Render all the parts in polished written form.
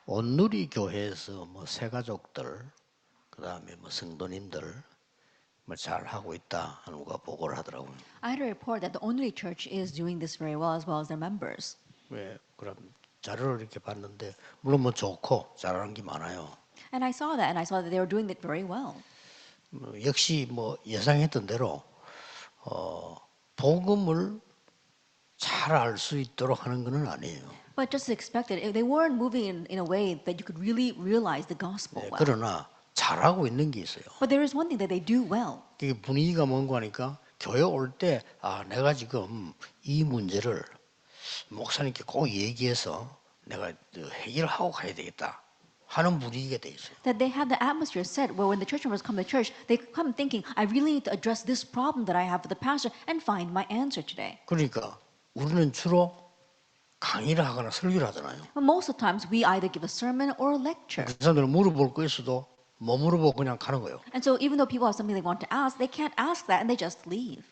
온누리 교회에서 뭐 새가족들 그다음에 뭐 성도님들 뭐 잘 하고 있다 하는 누가 보고를 하더라고요. I had a report that the Only Church is doing this very well as their members. 왜 그럼 자료를 이렇게 봤는데 물론 뭐 좋고 잘하는 게 많아요. And I saw that, and I saw that they were doing it very well. 역시 뭐 예상했던 대로 복음을 잘 알 수 있도록 하는 것은 아니에요. But just as expected, they weren't moving in a way that you could really realize the gospel well. 그러나 잘하고 있는 게 있어요. But there is one thing that they do well. 그게 분위기가 뭔가 하니까 교회 올 때 내가 지금 이 문제를 목사님께 꼭 얘기해서 내가 해결하고 가야 되겠다 하는 분위기가 돼 있어요. That they have the atmosphere set where when the church members come to church, they come thinking, I really need to address this problem that I have with the pastor and find my answer today. 그러니까 우리는 주로 강의를 하거나 설교를 하잖아요. But most of the times, we either give a sermon or a lecture. 그 사람들은 물어볼 거 있어도 못 물어보고 그냥 가는 거예요. And so even though people have something they want to ask, they can't ask that and they just leave.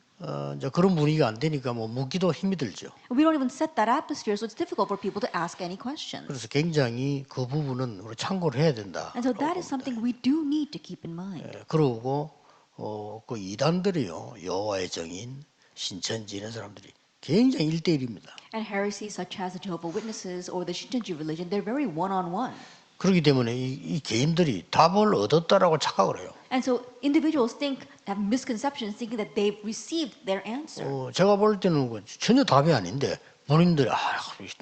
이제 그런 분위기가 안 되니까 뭐 묻기도 힘이 들죠. We don't even set that atmosphere, so it's difficult for people to ask any questions. 그래서 굉장히 그 부분은 우리 참고를 해야 된다. And so that is something we do need to keep in mind. 그러고 그 이단들이요 여호와의 정인, 신천지 이런 사람들이 굉장히 1대1입니다. And heresies such as the Jehovah's Witnesses or the Shincheonji religion, they're very one-on-one. 그렇기 때문에 이 개인들이 답을 얻었다라고 착각을 해요. And so individuals have misconceptions, thinking that they've received their answer. 제가 볼 때는 전혀 답이 아닌데 본인들이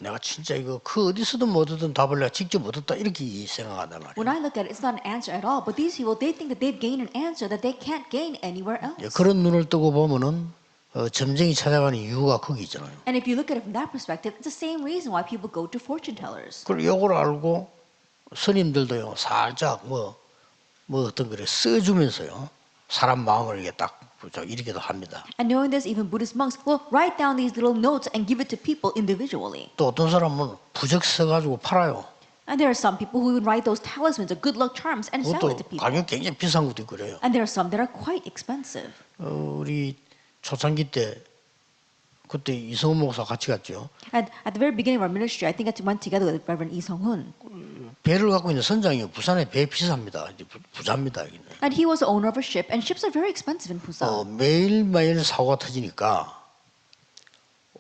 내가 진짜 이거 그 어디서든 못 얻은 답을 내가 직접 얻었다 이렇게 생각한단 말이에요. When I look at it, it's not an answer at all. But these people, they think that they've gained an answer that they can't gain anywhere else. 그런 눈을 뜨고 보면은 점쟁이 찾아가는 이유가 거기 있잖아요. And if you look at it from that perspective, it's the same reason why people go to fortune tellers. 그리고 이걸 알고 스님들도요 살짝 뭐 어떤 거를 써주면서요 사람 마음을 이게 딱 이렇게도 합니다. And knowing this, even Buddhist monks will write down these little notes and give it to people individually. 또 어떤 사람은 부적 써가지고 팔아요. And there are some people who would write those talismans or good luck charms and sell it to 그것도 people. 가격 굉장히 비싼 것도 있고 그래요. And there are some that are quite expensive. 우리 초창기 때 그때 이성훈 목사 같이 갔죠. And at the very beginning of our ministry, I think I went together with Reverend Lee Sung-hoon. 배를 갖고 있는 선장이요. 부산에 배 비쌉니다. 부자입니다. 여기는. And he was the owner of a ship, and ships are very expensive in Busan. 매일매일 사고가 터지니까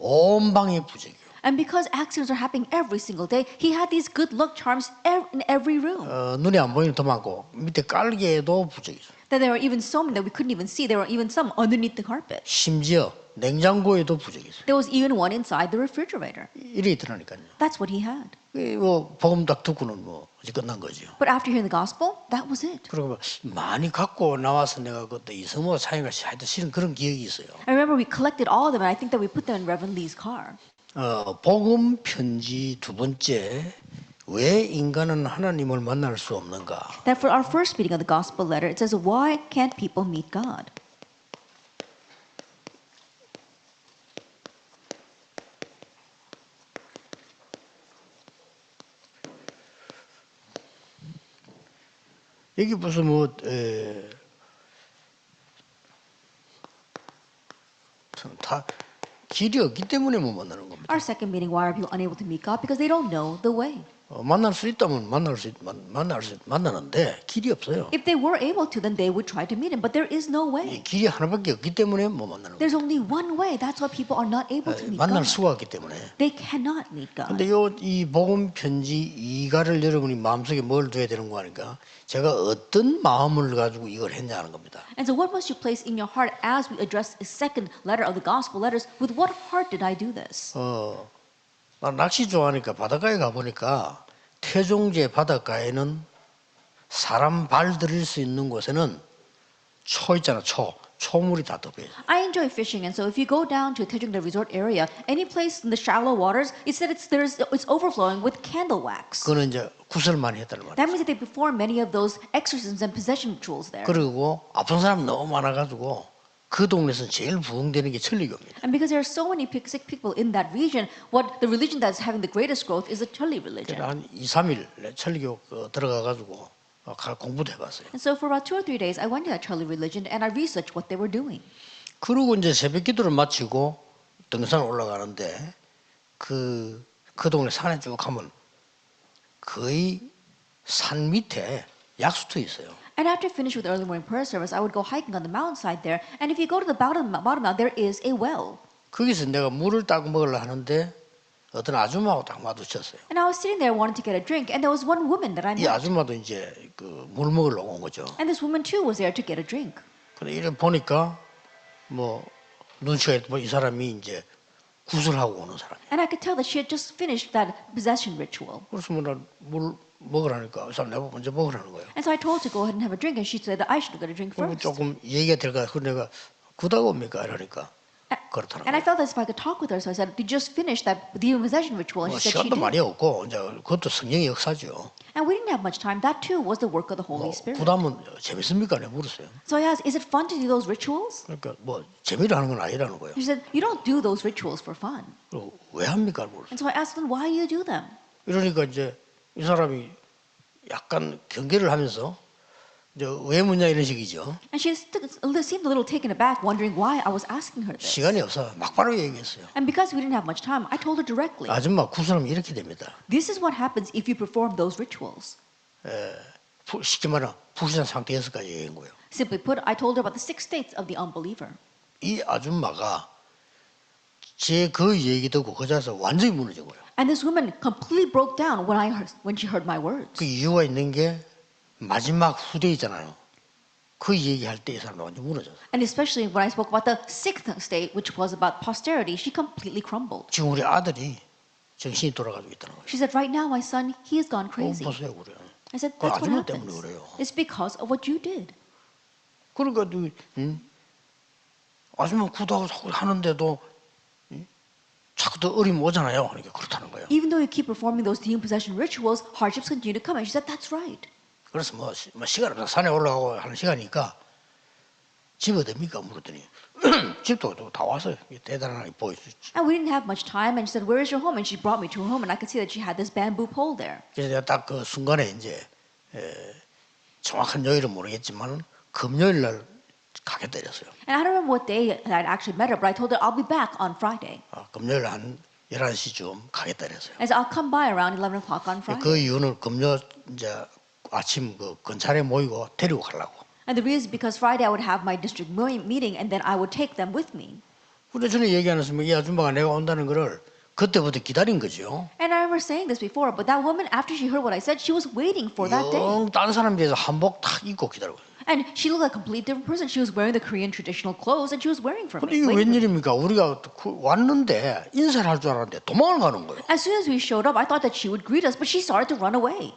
온 방에 부적이요. And because accidents are happening every single day, he had these good luck charms in every room. 눈에 안 보이는 더 많고 밑에 깔개에도 부적이죠. That there were even so many that we couldn't even see. There were even some underneath the carpet. 심지어 냉장고에도 부적이 있어요. There was even one inside the refrigerator. 이래 있더라니까요. That's what he had. 뭐 복음 딱 듣고는 뭐 이제 끝난 거죠. But after hearing the gospel, that was it. 그리고 많이 갖고 나와서 내가 그때 이성모 차이가 하여튼 실은 그런 기억이 있어요. I remember we collected all of them, and I think that we put them in Reverend Lee's car. 복음편지 두 번째 왜 인간은 하나님을 만날 수 없는가? That for our first reading of the gospel letter, it says, "Why can't people meet God?" 여기 무슨 다 길이 없기 때문에 못 만나는 겁니다. Our second meeting, why are people unable to meet God? Because they don't know the way. 만날 수 있다면 만나는데 길이 없어요. If they were able to, then they would try to meet Him. But there is no way. 이 길이 하나밖에 없기 때문에 못 만나는 거예요. There's only one way. That's why people are not able to meet 만날 God. 수가 없기 때문에. They cannot meet God. 근데 이 복음 편지 2가를 여러분이 마음속에 뭘 둬야 되는 거 아니까? 제가 어떤 마음을 가지고 이걸 했냐는 겁니다. And so what must you place in your heart as we address the second letter of the gospel letters? With what heart did I do this? 나 낚시 좋아하니까 바닷가에 가보니까 태종제 바닷가에는 사람 발 들일 수 있는 곳에는 초 있잖아, 초물이 다 덮여 있어요. I enjoy fishing, and so if you go down to Taejongdae Resort area, any place in the shallow waters, it said it's overflowing with candle wax. 그거는 이제 구슬 많이 했다는 말이에요. That means that they perform many of those exorcisms and possession rituals there. 그리고 아픈 사람 너무 많아가지고 그 동네에서 제일 부흥되는 게 천리교입니다. And because there are so many sick people in that region, what the religion that's having the greatest growth is the Chulli religion. 한 2, 3일 천리교 들어가가지고 공부도 해봤어요. And so for about 2 or 3 days, I went to that Chulli religion and I researched what they were doing. 그리고 이제 새벽 기도를 마치고 등산 올라가는데 그 동네 산에 쭉 가면 거의 산 밑에 약수터에 있어요. And after finish with early morning prayer service, I would go hiking on the mountainside there. And if you go to the bottom now, there is a well. 거기서 내가 물을 딱 먹으려 하는데 어떤 아줌마하고 딱 마주쳤어요. And I was sitting there wanting to get a drink, and there was one woman that I 이 met. 아줌마도 이제 그 물 먹으러 온 거죠. And this woman too was there to get a drink. 근데 이래 보니까 뭐 눈치가 뭐 이 사람이 이제 구슬하고 오는 사람이에요. And I could tell that she had just finished that possession ritual. 그래서 물 먹으라니까 이 사람 내가 먼저 먹으라는 거예요. And so I told her to go ahead and have a drink, and she said that I should get a drink 그리고 first. 조금 얘기가 들어가. 그 내가 그다고 옵니까 이러니까 그렇다는 And I 거예요. felt as if I could talk with her, so I said, "Did you just finish that demon possession ritual?" And 뭐 she said she 시간도 많이 did. 없고 이제 그것도 성령의 역사죠. And we didn't have much time. That too was the work of the Holy 뭐 Spirit. 부담은 재밌습니까? 내가 물었어요. So I asked, "Is it fun to do those rituals?" 그러니까 뭐 재미로 하는 건 아니라는 거예요. She said, "You don't do those rituals for fun." 그리고 왜 합니까? 물었어요. And so I asked them, "Why do you do them?" 이러니까 이제 이 사람이 약간 경계를 하면서 이제 왜 묻냐 이런 식이죠. And she seemed a little taken aback, wondering why I was asking her this. 시간이 없어 막바로 얘기했어요. And because we didn't have much time, I told her directly. 아줌마 구슬하면 이렇게 됩니다. This is what happens if you perform those rituals. 쉽게 말하면 불신한 상태에서까지 얘기한 거예요. Simply put, I told her about the 6 states of the unbeliever. 이 아줌마가 제 그 얘기 듣고 그 자리에서 완전히 무너진 거예요. And this woman completely broke down when she heard my words. 그 이유가 있는 게 마지막 후대 있잖아요. 그 얘기할 때 이 사람 완전 무너졌어요. And especially when I spoke about the 6th state, which was about posterity, she completely crumbled. 지금 우리 아들이 정신이 돌아가지고 있다는 거예요. She said, "Right now, my son, he has gone crazy." 보세요, 그래요. I said, 그 "That's what 아줌마 happens. 때문에 그래요. It's because of what you did." 그러니까 아줌마 구도하고 하는데도 자꾸 더 어려움이 오잖아요. 그러니까 그렇다는 거예요. Even though you keep performing those demon possession rituals, hardships continue to come. And she said, "That's right." 그래서 뭐 시간 없어 산에 올라가고 하는 시간이니까 집 어딥니까 물었더니 집도 다 왔어요. 대단하게 보여주지. And we didn't have much time. And she said, "Where is your home?" And she brought me to her home, and I could see that she had this bamboo pole there. 그래서 내가 딱 그 순간에 이제 정확한 요일은 모르겠지만 금요일 날 가겠다 이랬어요. And I don't remember what day I'd actually met her, but I told her I'll be back on Friday. 금요일 한 11시쯤 가겠다 이랬어요. And so I'll come by around 11 o'clock on Friday. 그 이유는 금요 이제 아침 그 건찰에 모이고 데리고 가려고. And the reason is because Friday I would have my district meeting, and then I would take them with me. 근데 전에 얘기 안 했으면 이 아줌마가 내가 온다는 거를 그때부터 기다린 거죠. And I remember saying this before, but that woman, after she heard what I said, she was waiting for that day. 영 다른 사람에 비해서 한복 탁 입고 기다리고. And she looked like a completely different person. She was wearing the Korean traditional clothes, and she was wearing for 근데 me. 이게 waiting for me. 웬일입니까? 우리가 왔는데 인사를 할 줄 알았는데 도망을 가는 거예요. As soon as we showed up, I thought that she would greet us, but she started to run away.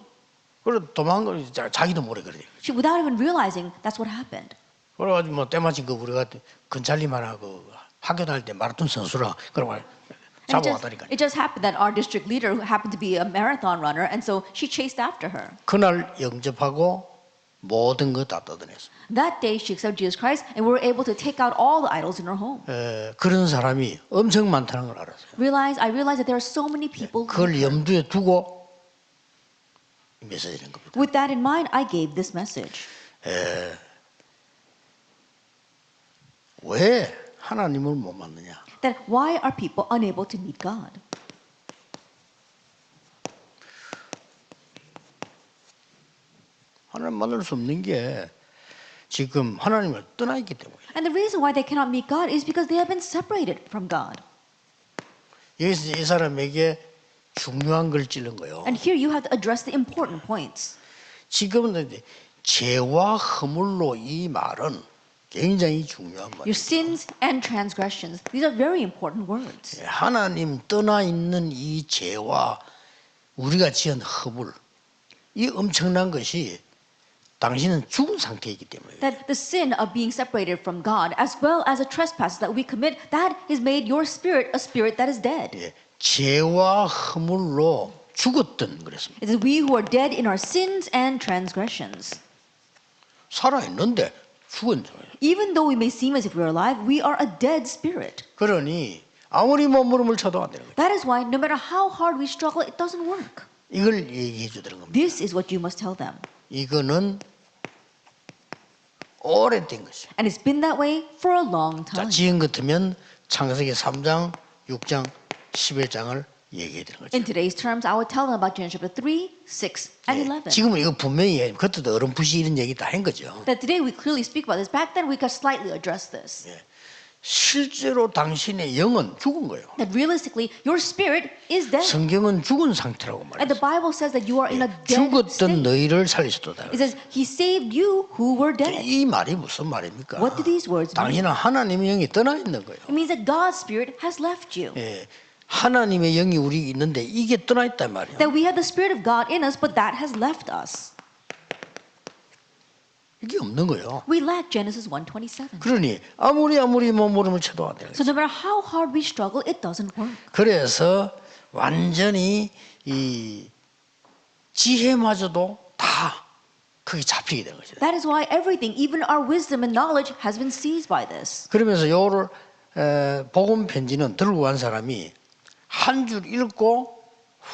그래 도망을 자기도 모르게 그래. Without even realizing that's what happened. 그래가지고 뭐 때마침 그 우리가 건찰님 하나 그 학교 다닐 때 마라톤 선수라 그러고 And 잡아왔다니까. it just happened that our district leader, who happened to be a marathon runner, and so she chased after her. 그날 영접하고 모든 거 다 뜯어냈어. That day, she accepted Jesus Christ, and we were able to take out all the idols in her home. 그런 사람이 엄청 많다는 걸 알았어요. I realized that there are so many people. 그걸 염두에 두고 메시지는 겁니다. With that in mind, I gave this message. 왜 하나님을 못 만느냐? That why are people unable to meet God? 하나님 만날 수 없는 게 지금 하나님을 떠나 있기 때문에. And the reason why they cannot meet God is because they have been separated from God. 여기서 이 사람에게 중요한 걸 찔른 거예요. And here you have to address the important points. 지금은 죄와 허물로 이 말은 굉장히 중요한 Your 말이에요. sins and transgressions. These are very important words. 하나님 떠나 있는 이 죄와 우리가 지은 허물, 이 엄청난 것이 당신은 죽은 상태이기 때문에. That the sin of being separated from God, as well as the trespasses that we commit, that has made your spirit a spirit that is dead. 예, 죄와 허물로 죽었던 그랬습니다. It is we who are dead in our sins and transgressions. 살아 있는데 죽은 거예요. Even though we may seem as if we are alive, we are a dead spirit. 그러니 아무리 몸부림을 쳐도 안 되는 거예요. That is why no matter how hard we struggle, it doesn't work. 이걸 얘기해 주는 겁니다. This is what you must tell them. 이거는 오래된 것이에요. And it's been that way for a long 자, time. 지금 같으면 창세기 3장, 6장, 11장을 얘기해야 되는 거죠. In today's terms, I would tell them about Genesis chapter 3, 6, and 11. 지금은 이거 분명히 그때도 어렴풋이 이런 얘기 다 한 거죠. That today we clearly speak about this. Back then we could slightly address this. 실제로 당신의 영은 죽은 거예요. That realistically, your spirit is dead. 성경은 죽은 상태라고 And the 말해요. Bible says that you are in a dead 죽었던 state. 너희를 살리셨도다. It says, He saved you who were dead. 이 말이 무슨 말입니까? What do these words mean? 당신은 하나님의 영이 떠나 있는 거예요. It means that God's spirit has left you. 예, 하나님의 영이 우리 있는데 이게 떠나 있단 말이에요. That we have the spirit of God in us, but that has left us. 이게 없는 거예요. We lack Genesis 1:27. 그러니 아무리 몸부림을 쳐도 안 돼요. So no matter how hard we struggle, it doesn't work. 그래서 완전히 이 지혜마저도 다 거기 잡히게 되는 거죠. That is why everything, even our wisdom and knowledge, has been seized by this. 그러면서 요를 복음 편지는 들고 간 사람이 한 줄 읽고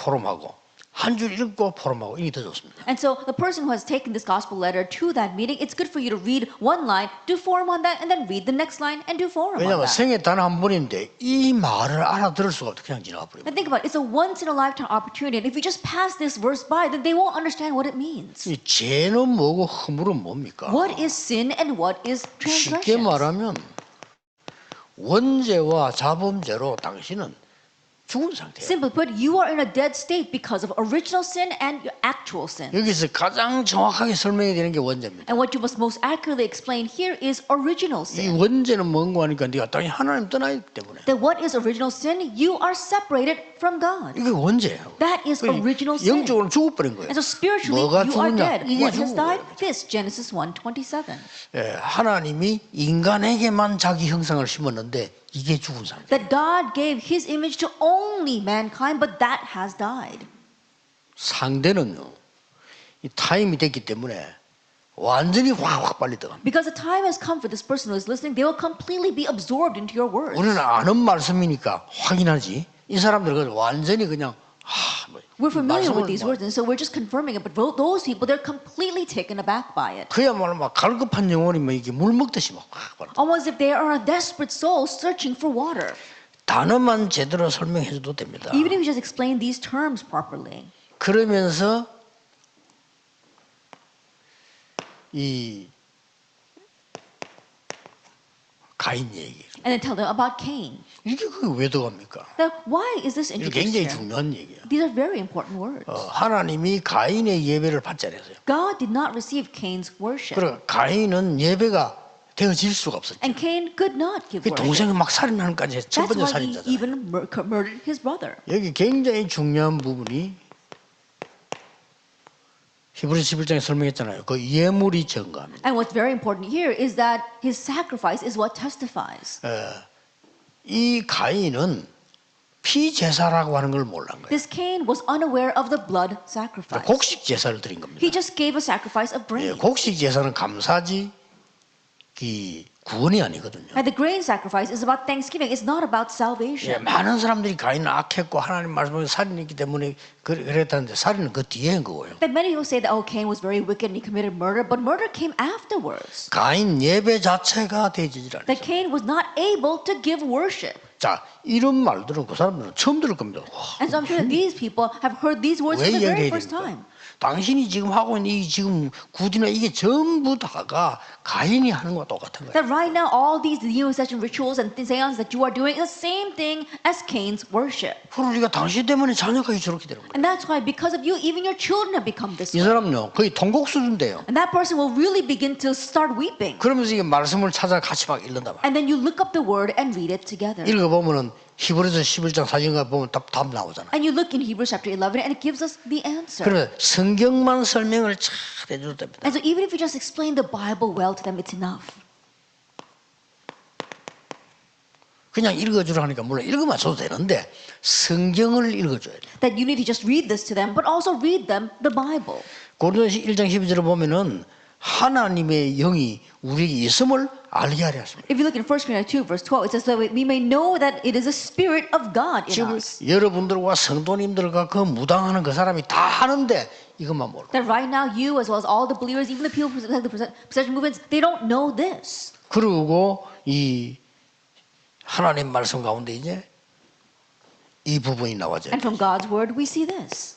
포럼하고 한 줄 읽고 포럼하고 이게 더 좋습니다. And so the person who has taken this gospel letter to that meeting, it's good for you to read one line, do forum on that, and then read the next line and do forum on 왜냐하면 that. 생애 단 한 번인데 이 말을 알아들을 수가 없어 그냥 지나가 버립니다. And think about it, it's a once in a lifetime opportunity. And if you just pass this verse by, then they won't understand what it means. 이 죄는 뭐고 허물은 뭡니까? What is sin and what is 쉽게 transgression? 말하면 원죄와 자범죄로 당신은 죽은 상태예요. Simply put, you are in a dead state because of original sin and your actual sin. 여기서 가장 정확하게 설명이 되는 게 원죄입니다. And what you must most accurately explain here is original 이 sin. 원죄는 뭔고 하니까 네가 당연히 하나님 떠나 있기 때문에 That what is original sin? You are separated from God. 이게 원죄예요. That is original sin. 영적으로 죽어버린 거예요. And so spiritually, 뭐가 you are 죽었냐? dead. 이게 What has 죽은 died? 거예요. This, Genesis 1:27. 예, 하나님이 인간에게만 자기 형상을 심었는데 이게 죽은 상태. That God gave His image to only mankind, but that has died. 상대는요, 이 타임이 됐기 때문에 완전히 확 빨리 들어갑니다. Because the time has come for this person who is listening, they will completely be absorbed into your words. 우리는 아는 말씀이니까 확인하지. 이 사람들은 완전히 그냥 We're familiar with these 말씀을 words, and so we're just confirming it. But those people, they're completely taken aback by it. 그야말로 막 갈급한 영혼이 뭐 이게 물 먹듯이 막 확. Almost if they are a desperate soul searching for water. 단어만 제대로 설명해줘도 됩니다. Even if you just explain these terms properly. 그러면서 이 가인 얘기. And then tell them about Cain. 이게 그게 왜 들어갑니까? Now, why is this 이게 introduced 굉장히 here? 중요한 얘기야. These are very important words. 하나님이 가인의 예배를 받지 않았어요. God did not receive Cain's worship. 그러니까 가인은 예배가 되어질 수가 없었죠. And Cain could not give 그 worship. 동생을 막 살인하는까지 첫 That's 번째 why he 살인자잖아요. even murdered his brother. 여기 굉장히 중요한 부분이 히브리서 11장에 설명했잖아요. 그 예물이 증거합니다. And what's very important here is that his sacrifice is what testifies. 이 가인은 피제사라고 하는 걸 몰란 거예요. This Cain was unaware of the blood sacrifice. 곡식 제사를 드린 겁니다. He just gave a sacrifice of 예, grain. 곡식 제사는 감사지 구원이 아니거든요. And the grain sacrifice is about thanksgiving. It's not about 예, salvation. 많은 사람들이 가인은 악했고 하나님 말씀에 살인이 있기 때문에 그랬다는데 살인은 그 뒤에 한 거고요. That many people say that Cain was very wicked and he committed murder, but murder came afterwards. 가인 예배 자체가 되지질 않아요. That Cain was not able to give worship. 자, 이런 말들은 그 사람들은 처음 들을 겁니다. 와, And so I'm sure that these people have heard these words 왜 for the very 이야기해야 first 됩니까? time. 당신이 지금 하고 있는 이 지금 굿이나 이게 전부 다가 가인이 하는 거와 똑같은 거예요. That right now all these new session rituals and seances that you are doing is the same thing as Cain's worship. 그러니까 당신 때문에 자녀가 저렇게 되는 거예요. And that's why because of you, even your children have become this 이 way. 사람요 거의 통곡 수준인데요. And that person will really begin to start weeping. 그러면서 이게 말씀을 찾아 같이 막 읽는다 말이에요. And then you look up the word and read it together. 읽어보면은 히브리서 11장 4절인가 보면 답 나오잖아요. And you look in Hebrews chapter 11 and it gives us the answer. 그러면 성경만 설명을 잘 해줘도 됩니다. And so even if you just explain the Bible well to them, it's enough. 그냥 읽어주라 하니까 물론 읽으면 줘도 되는데 성경을 읽어줘야 돼요. That you need to just read this to them, but also read them the Bible. 고린도서 1장 12절을 보면은 하나님의 영이 우리에게 있음을 알게 하려 하십니다. If you look in 1 Corinthians 2 verse 12, it says that we may know that it is the Spirit of God in 지금 us. 여러분들과 성도님들과 그 무당하는 그 사람이 다 하는데 이것만 모르고. That right now you as well as all the believers, even the people who the possession movements, they don't know this. 그리고 이 하나님 말씀 가운데 이제 이 부분이 나와져요. And from God's word, we see this.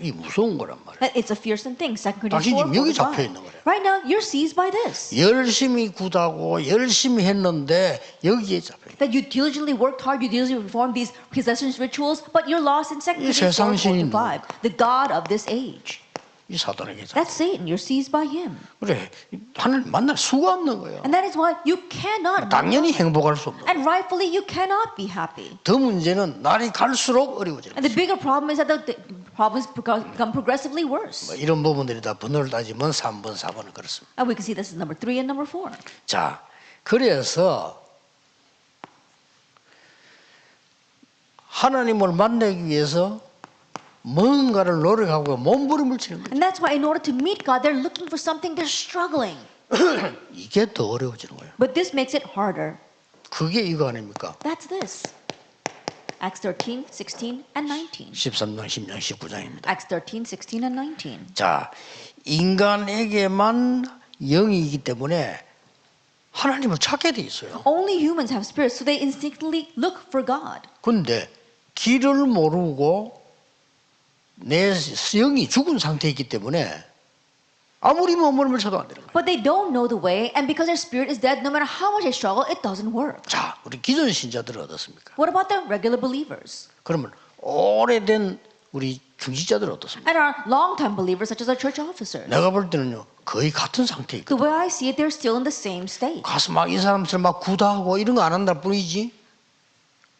이 무서운 거란 말이에요. That it's a fearsome thing. 2 Corinthians 당신 4, 지금 여기 4 잡혀 5. 있는 거래요. Right now, you're seized by this. 열심히 구다고 열심히 했는데 여기에 잡혀 있어요. That you diligently worked hard, you diligently performed these possession rituals, but you're lost in 2 Corinthians 4, 4 세상 to 5. The God of this age. 이 사단에게 잡혀. That's Satan. You're seized by him. 그래 하나님 만날 수가 없는 거예요. And that is why you cannot, 당연히 행복할 수 없는 거예요. and rightfully you cannot be happy. 더 문제는 날이 갈수록 어려워지는 And the bigger problem is that the problems become progressively worse. 거예요. 이런 부분들이 다 번호를 따지면 3번, 4번은 그렇습니다. And we can see this is number 3 and number 4. 자, 그래서 하나님을 만나기 위해서 뭔가를 노력하고 몸부림을 치는 거예요. And that's why in order to meet God, they're looking for something, they're struggling. 이게 더 어려워지는 거예요. But this makes it harder. 그게 이거 아닙니까? That's this. Acts 13, 16, and 19. 13장, 10장, 19장입니다. Acts 13, 16, and 19. 자, 인간에게만 영이기 때문에 하나님을 찾게 돼 있어요. Only humans have spirits, so they instinctively look for God. 근데 길을 모르고 내 영이 죽은 상태에 있기 때문에 아무리 몸부림을 쳐도 안 되는 거예요. But they don't know the way, and because their spirit is dead, no matter how much they struggle, it doesn't work. 자, 우리 기존 신자들은 어떻습니까? What about the regular believers? 그러면 오래된 우리 중직자들은 어떻습니까? And our long-time believers, such as our church officers? 내가 볼 때는요 거의 같은 상태에 The 있거든요. way I see it, they're still in the same state. 가서 막 이 사람처럼 막 구다하고 이런 거 안 한다 뿐이지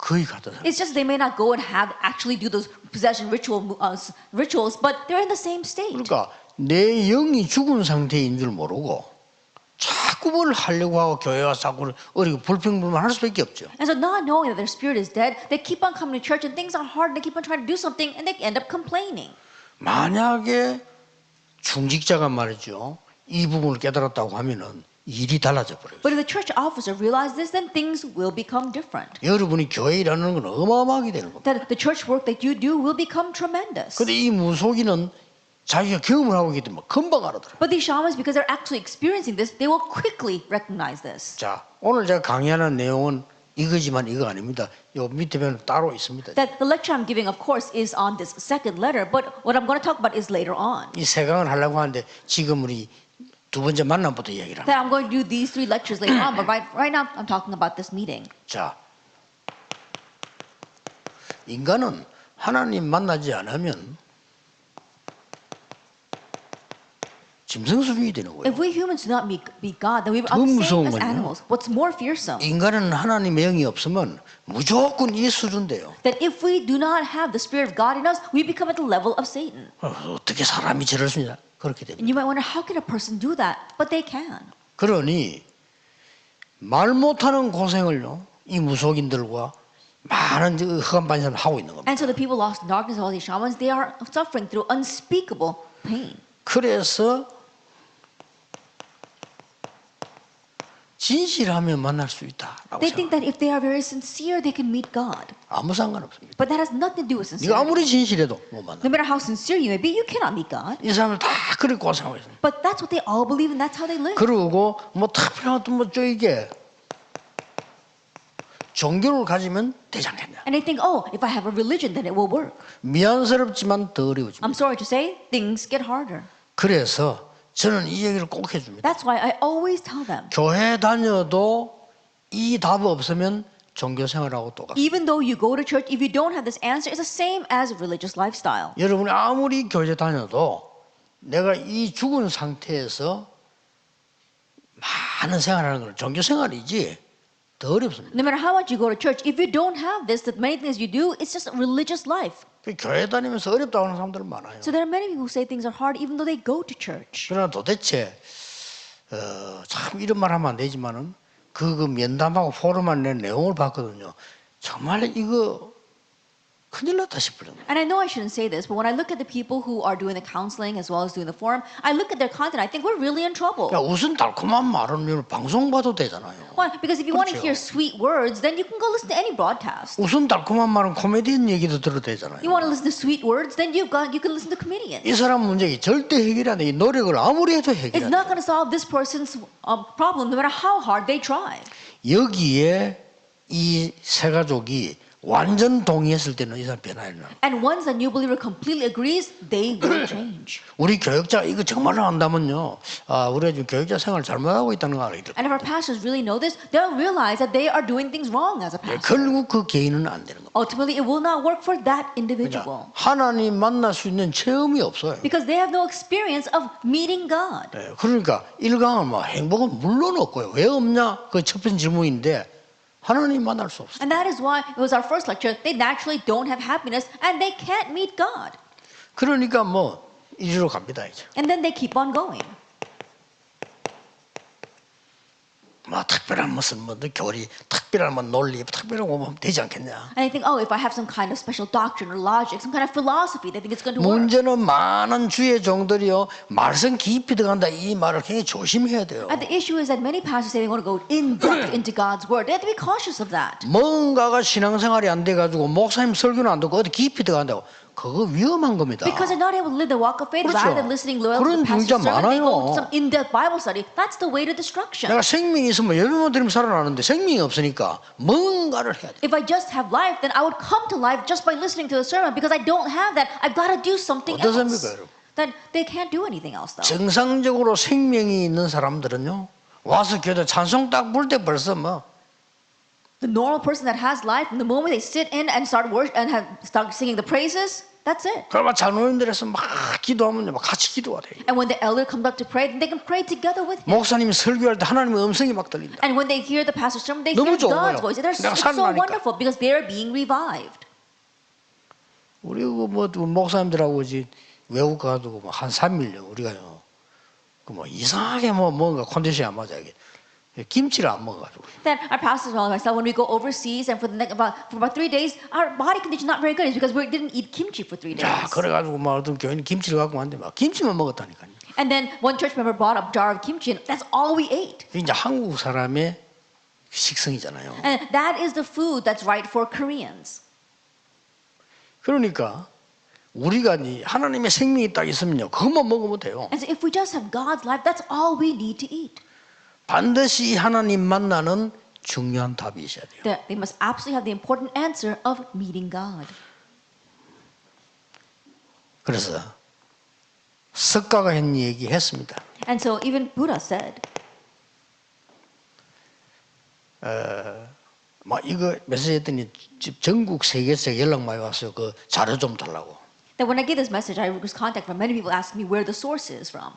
거의 같은 상태. It's just they may not go and have actually do those possession rituals, but they're in the same state. 그러니까 내 영이 죽은 상태인 줄 모르고 자꾸 뭘 하려고 하고 교회 와서 자꾸 어리고 불평불만 할 수밖에 없죠. And so not knowing that their spirit is dead, they keep on coming to church and things are hard and they keep on trying to do something and they end up complaining. 만약에 중직자가 말이죠. 이 부분을 깨달았다고 하면은 일이 달라져 버려요. But if the church officer realizes this, then things will become different. 여러분이 교회 일하는 건 어마어마하게 되는 겁니다. That the church work that you do will become tremendous. 근데 이 무속인은 자기가 경험을 하고 있기 때문에 금방 알아들어요. But these shamans, because they're actually experiencing this, they will quickly recognize this. 자, 오늘 제가 강의하는 내용은 이거지만 이거 아닙니다. 요 밑에 보면 따로 있습니다. That the lecture I'm giving, of course, is on this second letter, but what I'm going to talk about is later on. 이 세 강을 하려고 하는데 지금 우리 두 번째 만남부터 얘기를 합니다. That I'm going to do these 3 lectures later on, but right now I'm talking about this meeting. 자, 인간은 하나님 만나지 않으면 짐승수준이 되는 거예요. If we humans do not meet God, then we 더 are the 무서운 same as 건요. animals. What's more fearsome? 인간은 하나님의 영이 없으면 무조건 이 수준 돼요. That if we do not have the Spirit of God in us, we become at the level of Satan. 어떻게 사람이 저럴 수 있냐? 그렇게 됩니다. And you might wonder, how can a person do that? But they can. 그러니 말 못하는 고생을요, 이 무속인들과 많은 흑암반이 사람 하고 있는 겁니다. And so the people lost in darkness, all these shamans, they are suffering through unspeakable pain. 그래서 진실하면 만날 수 있다라고 They think 생각해요. that if they are very sincere, they can meet God. 아무 상관없습니다. But that has nothing to do with 네가 sincerity. 아무리 진실해도 못 만나. No matter how sincere you may be, you cannot meet God. 이 사람들 다 그렇게 고생하고 있습니다. But that's what they all believe, and that's how they live. 그러고 뭐 특별한 뭐 이게 종교를 가지면 되지 않겠냐. And they think, oh, if I have a religion, then it will work. 미안스럽지만 더 어려워집니다. I'm sorry to say, things get harder. 그래서 저는 이 얘기를 꼭 해줍니다. That's why I always tell them, 교회 다녀도 이 답 없으면 종교 생활하고 똑같아요. even though you go to church, if you don't have this answer, it's the same as religious lifestyle. 여러분이 아무리 교회 다녀도 내가 이 죽은 상태에서 많은 생활하는 건 종교 생활이지 더 어렵습니다. No matter how much you go to church, if you don't have this, the many things you do, it's just a religious life. 교회 다니면서 어렵다고 하는 사람들 많아요. So there are many people who say things are hard even though they go to church. 그러나 도대체 참 이런 말 하면 안 되지만은 그 면담하고 포럼한 내 내용을 봤거든요. 정말 이거 큰일 났다 싶을 정도. And I know I shouldn't say this, but when I look at the people who are doing the counseling as well as doing the forum, I look at their content, I think we're really in trouble. 야, 무슨 달콤한 말은 방송 봐도 되잖아요. Why? Because if you want to 그렇죠. hear sweet words, then you can go listen to any broadcast. 무슨 달콤한 말은 코미디언 얘기도 들어도 되잖아요. You want to listen to sweet words, then you can listen to comedians. 이 사람 문제가 절대 해결이 안 돼. 이 노력을 아무리 해도 해결이 It's 안 돼. not going to solve this person's problem, no matter how hard they try. 여기에 이 세 가족이 완전 동의했을 때는 이 사람 변화가 일어나. And once a new believer completely agrees, they will change. 우리 교육자 이거 정말로 안다면요, 우리가 지금 교육자 생활 잘못하고 있다는 걸 알게 돼. And if our pastors really know this, they'll realize that they are doing things wrong as a pastor. 결국 그 개인은 안 되는 겁니다. Ultimately, it will not work for that individual 하나님 만날 수 있는 체험이 없어요. because they have no experience of meeting God. 그러니까 일강은 뭐 행복은 물론 없고요. 왜 없냐? 그 첫 번째 질문인데 하나님 만날 수 없어요. And that is why it was our first lecture. They naturally don't have happiness and they can't meet God. 그러니까 뭐 이리로 갑니다 이제. And then they keep on going. 뭐 특별한 무슨 뭐 교리, 특별한 뭐 논리, 특별한 거 하면 되지 않겠냐? And they think, oh, if I have some kind of special doctrine or logic, some kind of philosophy, they think it's going to work. 문제는 많은 주의 종들이요 말씀 깊이 들어간다 이 말을 굉장히 조심해야 돼요. And the issue is that many pastors say they want to go in depth into God's word. They have to be cautious of that. 뭔가가 신앙생활이 안 돼가지고 목사님 설교는 안 듣고 어디 깊이 들어간다고 그거 위험한 겁니다. Because they're not able to live the walk of faith 그렇죠. rather than listening loyal to 그런 the pastor's 중자 sermon. They go 많아요. some in-depth Bible study. That's the way to destruction. 내가 생명이 있으면 예배만 드리면 살아나는데 생명이 없으니까 뭔가를 해야 돼. If I just have life, then I would come to life just by listening to the sermon. Because I don't have that, I've got to do something else. 어떻습니까, 여러분? Then they can't do anything else, though. 정상적으로 생명이 있는 사람들은요 와서 교회 찬송 딱 부를 때 벌써 뭐 The normal person that has life, from the moment they sit in and start worship and start singing the praises, that's it. 그러면 장로님들에서 막 기도하면 막 같이 기도가 돼요. And when the elder comes up to pray, then they can pray together with him. 목사님이 설교할 때 하나님의 음성이 막 들린다. And when they hear the pastor's sermon, they 너무 hear 좋은 God's 거예요. voice. They're 내가 it's so 살아나니까. wonderful because they're being revived. 우리 뭐 목사님들하고 이제 외국 가도 한 3일요 우리가요. 그 뭐 이상하게 뭐 뭔가 컨디션이 안 맞아 이게 김치를 안 먹어가지고. Then our pastors and myself, when we go overseas and for about 3 days, our body condition not very good. It's because we didn't eat kimchi for 3 days. 야 그래가지고 막 어떤 교회는 김치를 갖고 왔는데 막 김치만 먹었다니까요. And then one church member brought a jar of kimchi, and that's all we ate. 이게 이제 한국 사람의 식성이잖아요. And that is the food that's right for Koreans. 그러니까 우리가 이 하나님의 생명이 딱 있으면요 그것만 먹으면 돼요. And so if we just have God's life, that's all we need to eat. 반드시 하나님 만나는 중요한 답이 있어야 돼요. They must absolutely have the important answer of meeting God. 그래서 석가가 한 얘기 했습니다. And so even Buddha said, 막 이거 메시지 했더니 전국 세계에서 연락 많이 왔어요. 그 자료 좀 달라고. that when I gave this message, I was contacted from many people asking me where the source is from.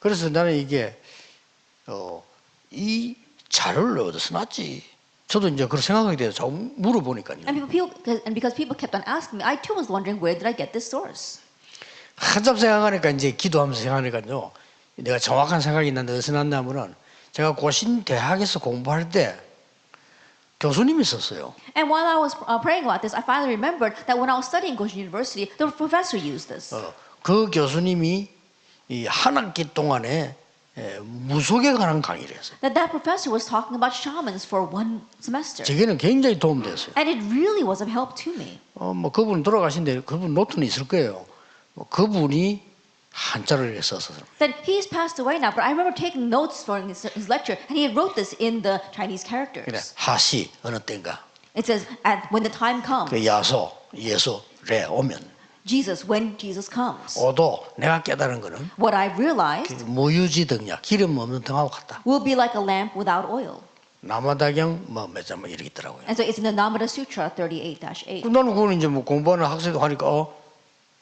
그래서 나는 이게 이 자료를 어디서 났지? 저도 이제 그런 생각하게 돼서 자꾸 물어보니까요. And because people kept on asking me, I too was wondering where did I get this source. 한참 생각하니까 이제 기도하면서 생각하니까요. 내가 정확한 생각이 있는데 어디서 났냐면은 제가 고신 대학에서 공부할 때 교수님이 있었어요. And while I was praying about this, I finally remembered that when I was studying Goshen University, the professor used this. 그 교수님이 이 한 학기 동안에 무속에 관한 강의를 했어요. That professor was talking about shamans for one semester. 제게는 굉장히 도움됐어요. And it really was of help to me. 뭐 그분 돌아가신데 그분 노트는 있을 거예요. 그분이 한자를 써서. That he's passed away now, but I remember taking notes for his lecture, and he wrote this in the Chinese characters. 그래, 하시 어느 때인가. It says, when the time comes, 그 예수래 오면. Jesus, when Jesus comes. 오도 내가 깨달은 거는 What I realized 무유지 등이야. 기름 없는 등하고 같다. will be like a lamp without oil. 남아다경 몇 장 이렇게 있더라고요. And so it's in the Namada Sutra 38-8. 나는 그건 이제 뭐 공부하는 학생도 하니까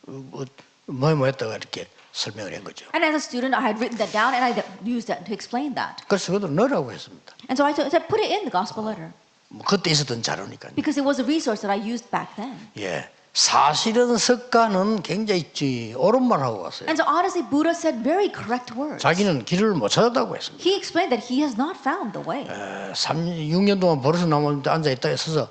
뭐 했다가 이렇게 설명을 한 거죠. And as a student, I had written that down and I used that to explain that. 그래서 그것도 넣으라고 했습니다. And so I said, put it in the gospel letter. 뭐 그때 있었던 자료니까요. Because it was a resource that I used back then. 예, 사실은 석가는 굉장히 옳은 말 하고 왔어요. And so honestly, Buddha said very correct words. 자기는 길을 못 찾았다고 했습니다. He explained that he has not found the way. 6년 동안 버릇을 남았는데 앉아 있다 있어서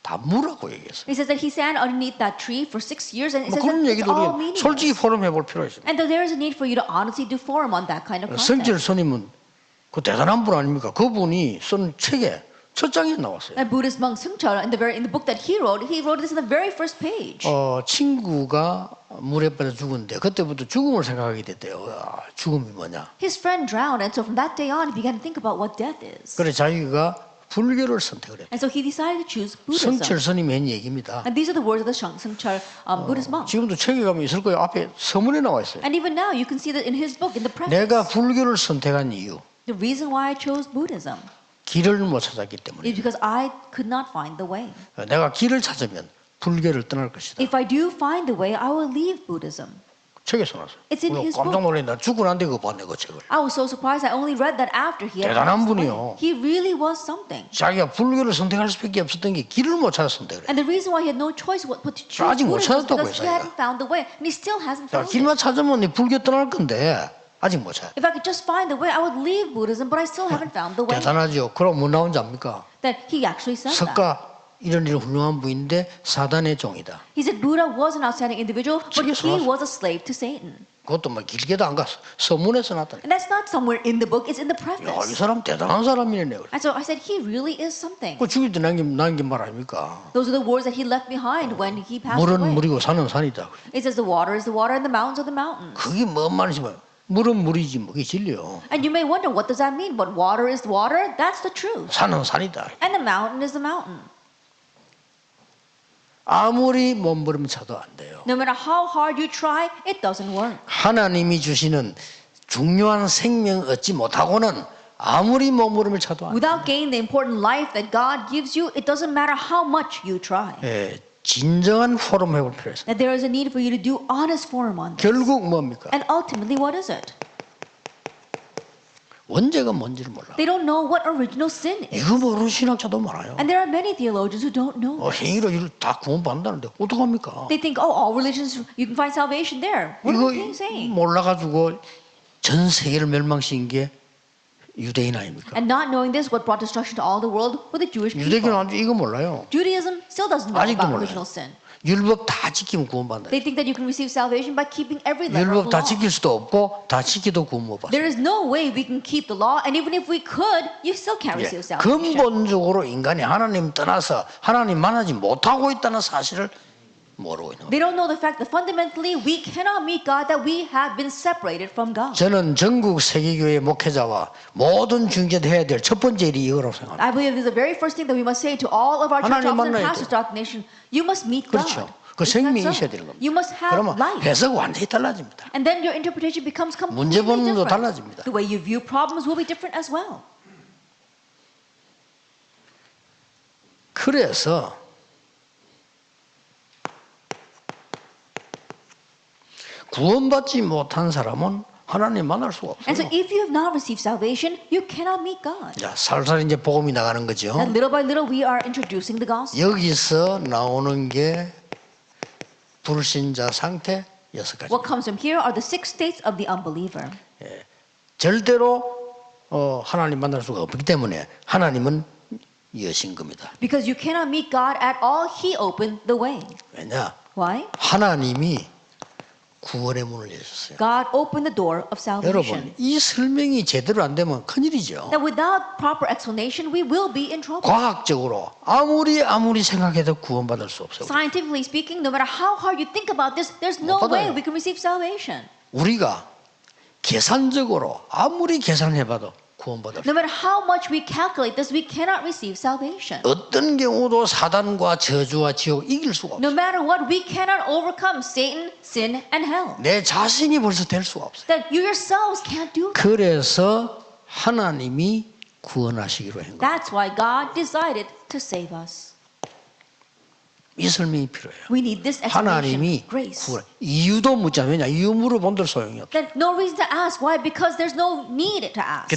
다 무라고 얘기했어요. He says that he sat underneath that tree for 6 years, and it 뭐 says that 그런 it's 얘기도 all 우리 솔직히 meaningless. 포럼해 볼 필요가 있습니다. And there is a need for you to honestly do forum on that kind of 성질 content. 스님은 그 대단한 분 아닙니까? 그분이 쓴 책에 첫 장에 나왔어요. And Buddhist monk Sungcha, in the book that he wrote this in the very first page. 친구가 물에 빠져 죽었는데 그때부터 죽음을 생각하게 됐대요. 죽음이 뭐냐? His friend drowned, and so from that day on, he began to think about what death is. 그래 자기가 불교를 선택을 했다. And so he decided to choose Buddhism. 성철 스님이 한 얘기입니다. And these are the words of the Seongchal Buddhist monk. 지금도 책에 가면 있을 거예요. 앞에 서문에 나와 있어요. And even now, you can see that in his book, in the preface. 내가 불교를 선택한 이유, The reason why I chose Buddhism 길을 못 찾았기 is 때문에. because I could not find the way. 내가 길을 찾으면 불교를 떠날 것이다. If I do find the way, I will leave Buddhism. 책에 써놨어요. It's in his 깜짝 book. 놀랐나 죽고 난 뒤에 그거 봤네 그 책을. I was so surprised. I only read that after he had 대단한 passed away. 분이요. He really was something. 자기가 불교를 선택할 수밖에 없었던 게 길을 못 찾아서 선택을 해. And the reason why he had no choice but to choose 아직 못 Buddhism is 찾았다고요, because he 자기가. hadn't found the way, and he still hasn't 자, found it. 길만 찾으면 네 불교 떠날 건데 아직 못 찾아. If I could just find the way, I would leave Buddhism, but I still haven't found the way. 대단하죠. 그럼 뭐 나온지 압니까? That he actually said that. 석가 이런 훌륭한 분인데 사단의 종이다. He said Buddha was an outstanding individual, but 책에 he 써놨어요. was a slave to Satan. 그것도 뭐 길게도 안 갔어. 서문에 써놨다. And that's not somewhere in the book, it's in the 야, 이 preface. 사람 대단한 사람이네. 그래. And so I said, he really is something. 그 죽일 때 남긴 말 아닙니까? Those are the words that he left behind when he passed 물은 away. 물이고 산은 산이다. It says the water is the water and the mountains are the mountains. 그게 뭔 말이지만 물은 물이지 뭐 그게 진리요. And you may wonder, what does that mean? But water is water, that's the truth. 산은 산이다. And the mountain is the mountain. 아무리 몸부림 쳐도 안 돼요. No matter how hard you try, it doesn't work. 하나님이 주시는 중요한 생명 얻지 못하고는 아무리 몸부림을 쳐도 안 돼요. Without gaining the important life that God gives you, it doesn't matter how much you try. 예, 진정한 포럼 해볼 필요가 있어요. That there is a need for you to do honest forum on this. 결국 뭡니까? And ultimately, what is it? 원죄가 뭔지를 몰라. They don't know what original sin is. 이거 모르는 신학자도 많아요. And there are many theologians who don't know. 행위로 이걸 다 구원받는다는데 어떡합니까? They think, oh, all religions, you can find salvation there. What are they 이거 saying? 몰라가지고 전 세계를 멸망시킨 게 유대인 아닙니까? And not knowing this, what brought destruction to all the world were the Jewish 유대교는 people. 아주 이거 몰라요. Judaism still doesn't know 아직도 about 몰라요. original sin. 율법 다 지키면 구원받는다. They think that you can receive salvation by keeping every letter 율법 of the 다 law. 지킬 수도 없고 다 지켜도 구원 못 받아. There is no way we can keep the law, and even if we could, you still can't receive salvation. 근본적으로 인간이 하나님 떠나서 하나님 만나지 못하고 있다는 사실을 모르고 있는 거예요. They don't know the fact that fundamentally we cannot meet God, that we have been separated from God. 저는 전국 세계교회 목회자와 모든 중재도 해야 될 첫 번째 일이 이거라고 생각합니다. I believe this is the very first thing that we must say to all of our church 하나님 officers and 만나야 pastors 돼. throughout the nation. You must meet 그렇죠. God. 그 Isn't 생명이 that 있어야 so? 되는 겁니다. You must have 그러면 life. 해석 완전히 달라집니다. And then your interpretation becomes 문제 completely 보는 것도 different. 달라집니다. The way you view problems will be different as well. 그래서 구원받지 못한 사람은 하나님 만날 수가 And so 없어요. if you have not received salvation, you cannot meet God. 자, 살살 이제 복음이 나가는 거죠. And little by little, we are introducing the gospel. 여기서 나오는 게 불신자 상태 6가지. What comes from here are the 6 states of the unbeliever. 절대로 하나님 만날 수가 없기 때문에 하나님은 여신 겁니다. Because you cannot meet God at all, He opened the way. 왜냐? Why? 하나님이 구원의 문을 여셨어요. God opened the door of 여러분, salvation. 이 설명이 제대로 안 되면 큰일이죠. That without proper explanation, we will be in trouble. 과학적으로 아무리 생각해도 구원받을 수 없어요. Scientifically speaking, no matter how hard you think about this, there's no 못 way 받아요. we can receive salvation. 우리가 계산적으로 아무리 계산해봐도 구원받을 수 No matter how much we calculate this, we cannot receive salvation. 어떤 경우도 사단과 저주와 지옥 이길 수가 No 없어요. matter what, we cannot overcome Satan, sin, and hell. 내 자신이 벌써 될 수가 없어요. That you yourselves can't do that. 그래서 하나님이 구원하시기로 한 거예요. That's why God decided to save us. 이 설명이 필요해요. We need this explanation, 하나님이 grace. 구원, 이유도 묻지 않느냐. 이유 물어본들 소용이 없어요. Then no reason to ask. Why? Because there's no need to ask.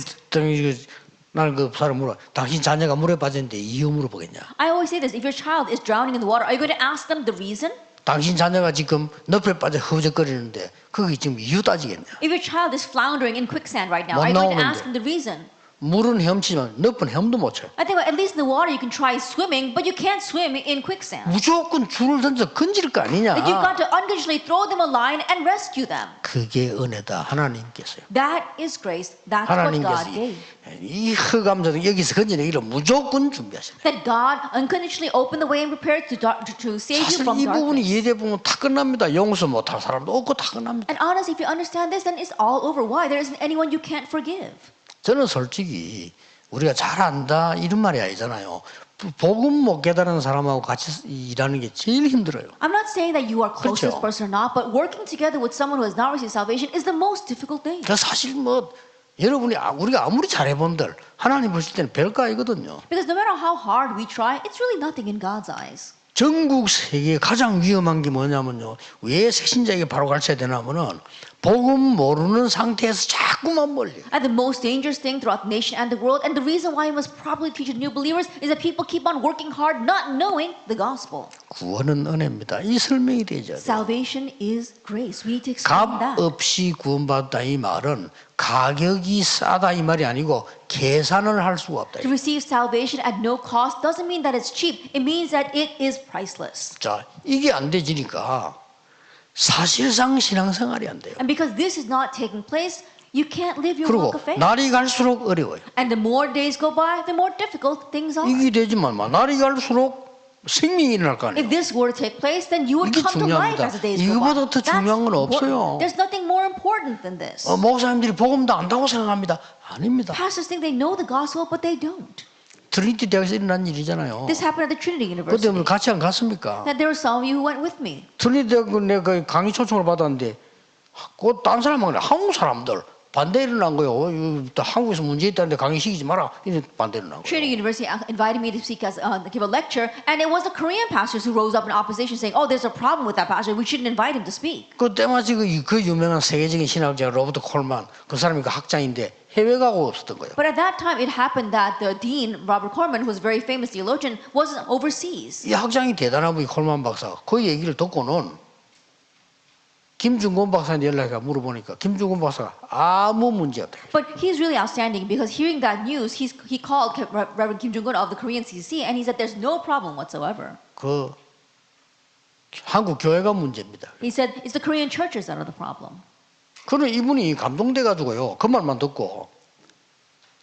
나는 그 사람 물어. 당신 자녀가 물에 빠졌는데 이유 물어보겠냐. I always say this. If your child is drowning in the water, are you going to ask them the reason? 당신 자녀가 지금 늪에 빠져 허우적거리는데 그게 지금 이유 따지겠냐. If your child is floundering in quicksand right now, 못 are you going to 나오는데. ask them the reason? 물은 헤엄치지만 늪은 헤엄도 못 쳐요. I think at least in the water you can try swimming, but you can't swim in quicksand. 무조건 줄을 던져 건질 거 아니냐. That you've got to unconditionally throw them a line and rescue them. 그게 은혜다. 하나님께서요. That is grace. That's what 하나님께서 God gave. 이 흑암자들 여기서 건지는 일을 무조건 준비하시네. That God unconditionally opened the way and prepared to save you 사실 from 이 부분이 darkness. 이해돼 보면 다 끝납니다. 용서 못할 사람도 없고 다 끝납니다. And honestly, if you understand this, then it's all over. Why? There isn't anyone you can't forgive. 저는 솔직히 우리가 잘 안다 이런 말이 아니잖아요. 복음 못 깨달은 사람하고 같이 일하는 게 제일 힘들어요. I'm not saying that you are close to this 그렇죠. person or not, but working together with someone who has not received salvation is the most difficult thing. 그 사실 뭐 여러분이 우리가 아무리 잘해본들 하나님 보실 때는 별거 아니거든요. Because no matter how hard we try, it's really nothing in God's eyes. 전국 세계에 가장 위험한 게 뭐냐면요. 왜 새신자에게 바로 가르쳐야 되냐면은 복음 모르는 상태에서 자꾸만 멀리. And the most dangerous thing throughout the nation and the world, and the reason why we must properly teach new believers, is that people keep on working hard, not knowing the gospel. 구원은 은혜입니다. 이 설명이 되죠. Salvation is grace. We need to explain 값 that. 없이 구원받다 이 말은 가격이 싸다 이 말이 아니고 계산을 할 수가 없다. To receive salvation at no cost doesn't mean that it's cheap. It means that it is priceless. 자, 이게 안 되지니까 사실상 신앙생활이 안 돼요. And because this is not taking place, you can't live your 그리고 walk of faith. 날이 갈수록 어려워요. And the more days go by, the more difficult things are. 이게 되지만 날이 갈수록 생명이 일어날 거 If 아니에요. this were to take place, then you would 이게 come to life 중요합니다. as the days go by. 이거보다 더 That's 중요한 건 important. 없어요. There's nothing more important than this. 목사님들이 복음도 안다고 생각합니다. 아닙니다. Pastors think they know the gospel, but they don't. 트리니티 대학에서 일어난 일이잖아요. This happened at the Trinity 그때 University. 오늘 같이 안 갔습니까? That there were some of you who went with me. 트리니티 대학 내가 강의 초청을 받았는데 그딴 사람하고 한국 사람들 반대 일어난 거예요. 이거 한국에서 문제 있다는데 강의 시키지 마라. 이런 반대 일어난 거예요. Trinity University invited me to speak as give a lecture, and it was the Korean pastors who rose up in opposition, saying, "Oh, there's a problem with that pastor. We shouldn't invite him to speak." 그때 마치 그 유명한 세계적인 신학자 로버트 콜만 그 사람이 그 학자인데 해외 가고 없었던 거예요. But at that time, it happened that the dean, Robert Corman, who was a very famous theologian, was overseas. 이 학장이 대단한 분이 콜만 박사. 그 얘기를 듣고는 김중곤 박사한테 연락해 물어보니까 김중곤 박사가 아무 문제 없다. But he's really outstanding because hearing that news, he called Reverend Kim Jong-un of the Korean CCC, and he said there's no problem whatsoever. 그 한국 교회가 문제입니다. He said it's the Korean churches that are the problem. 그런 이분이 감동돼 가지고요. 그 말만 듣고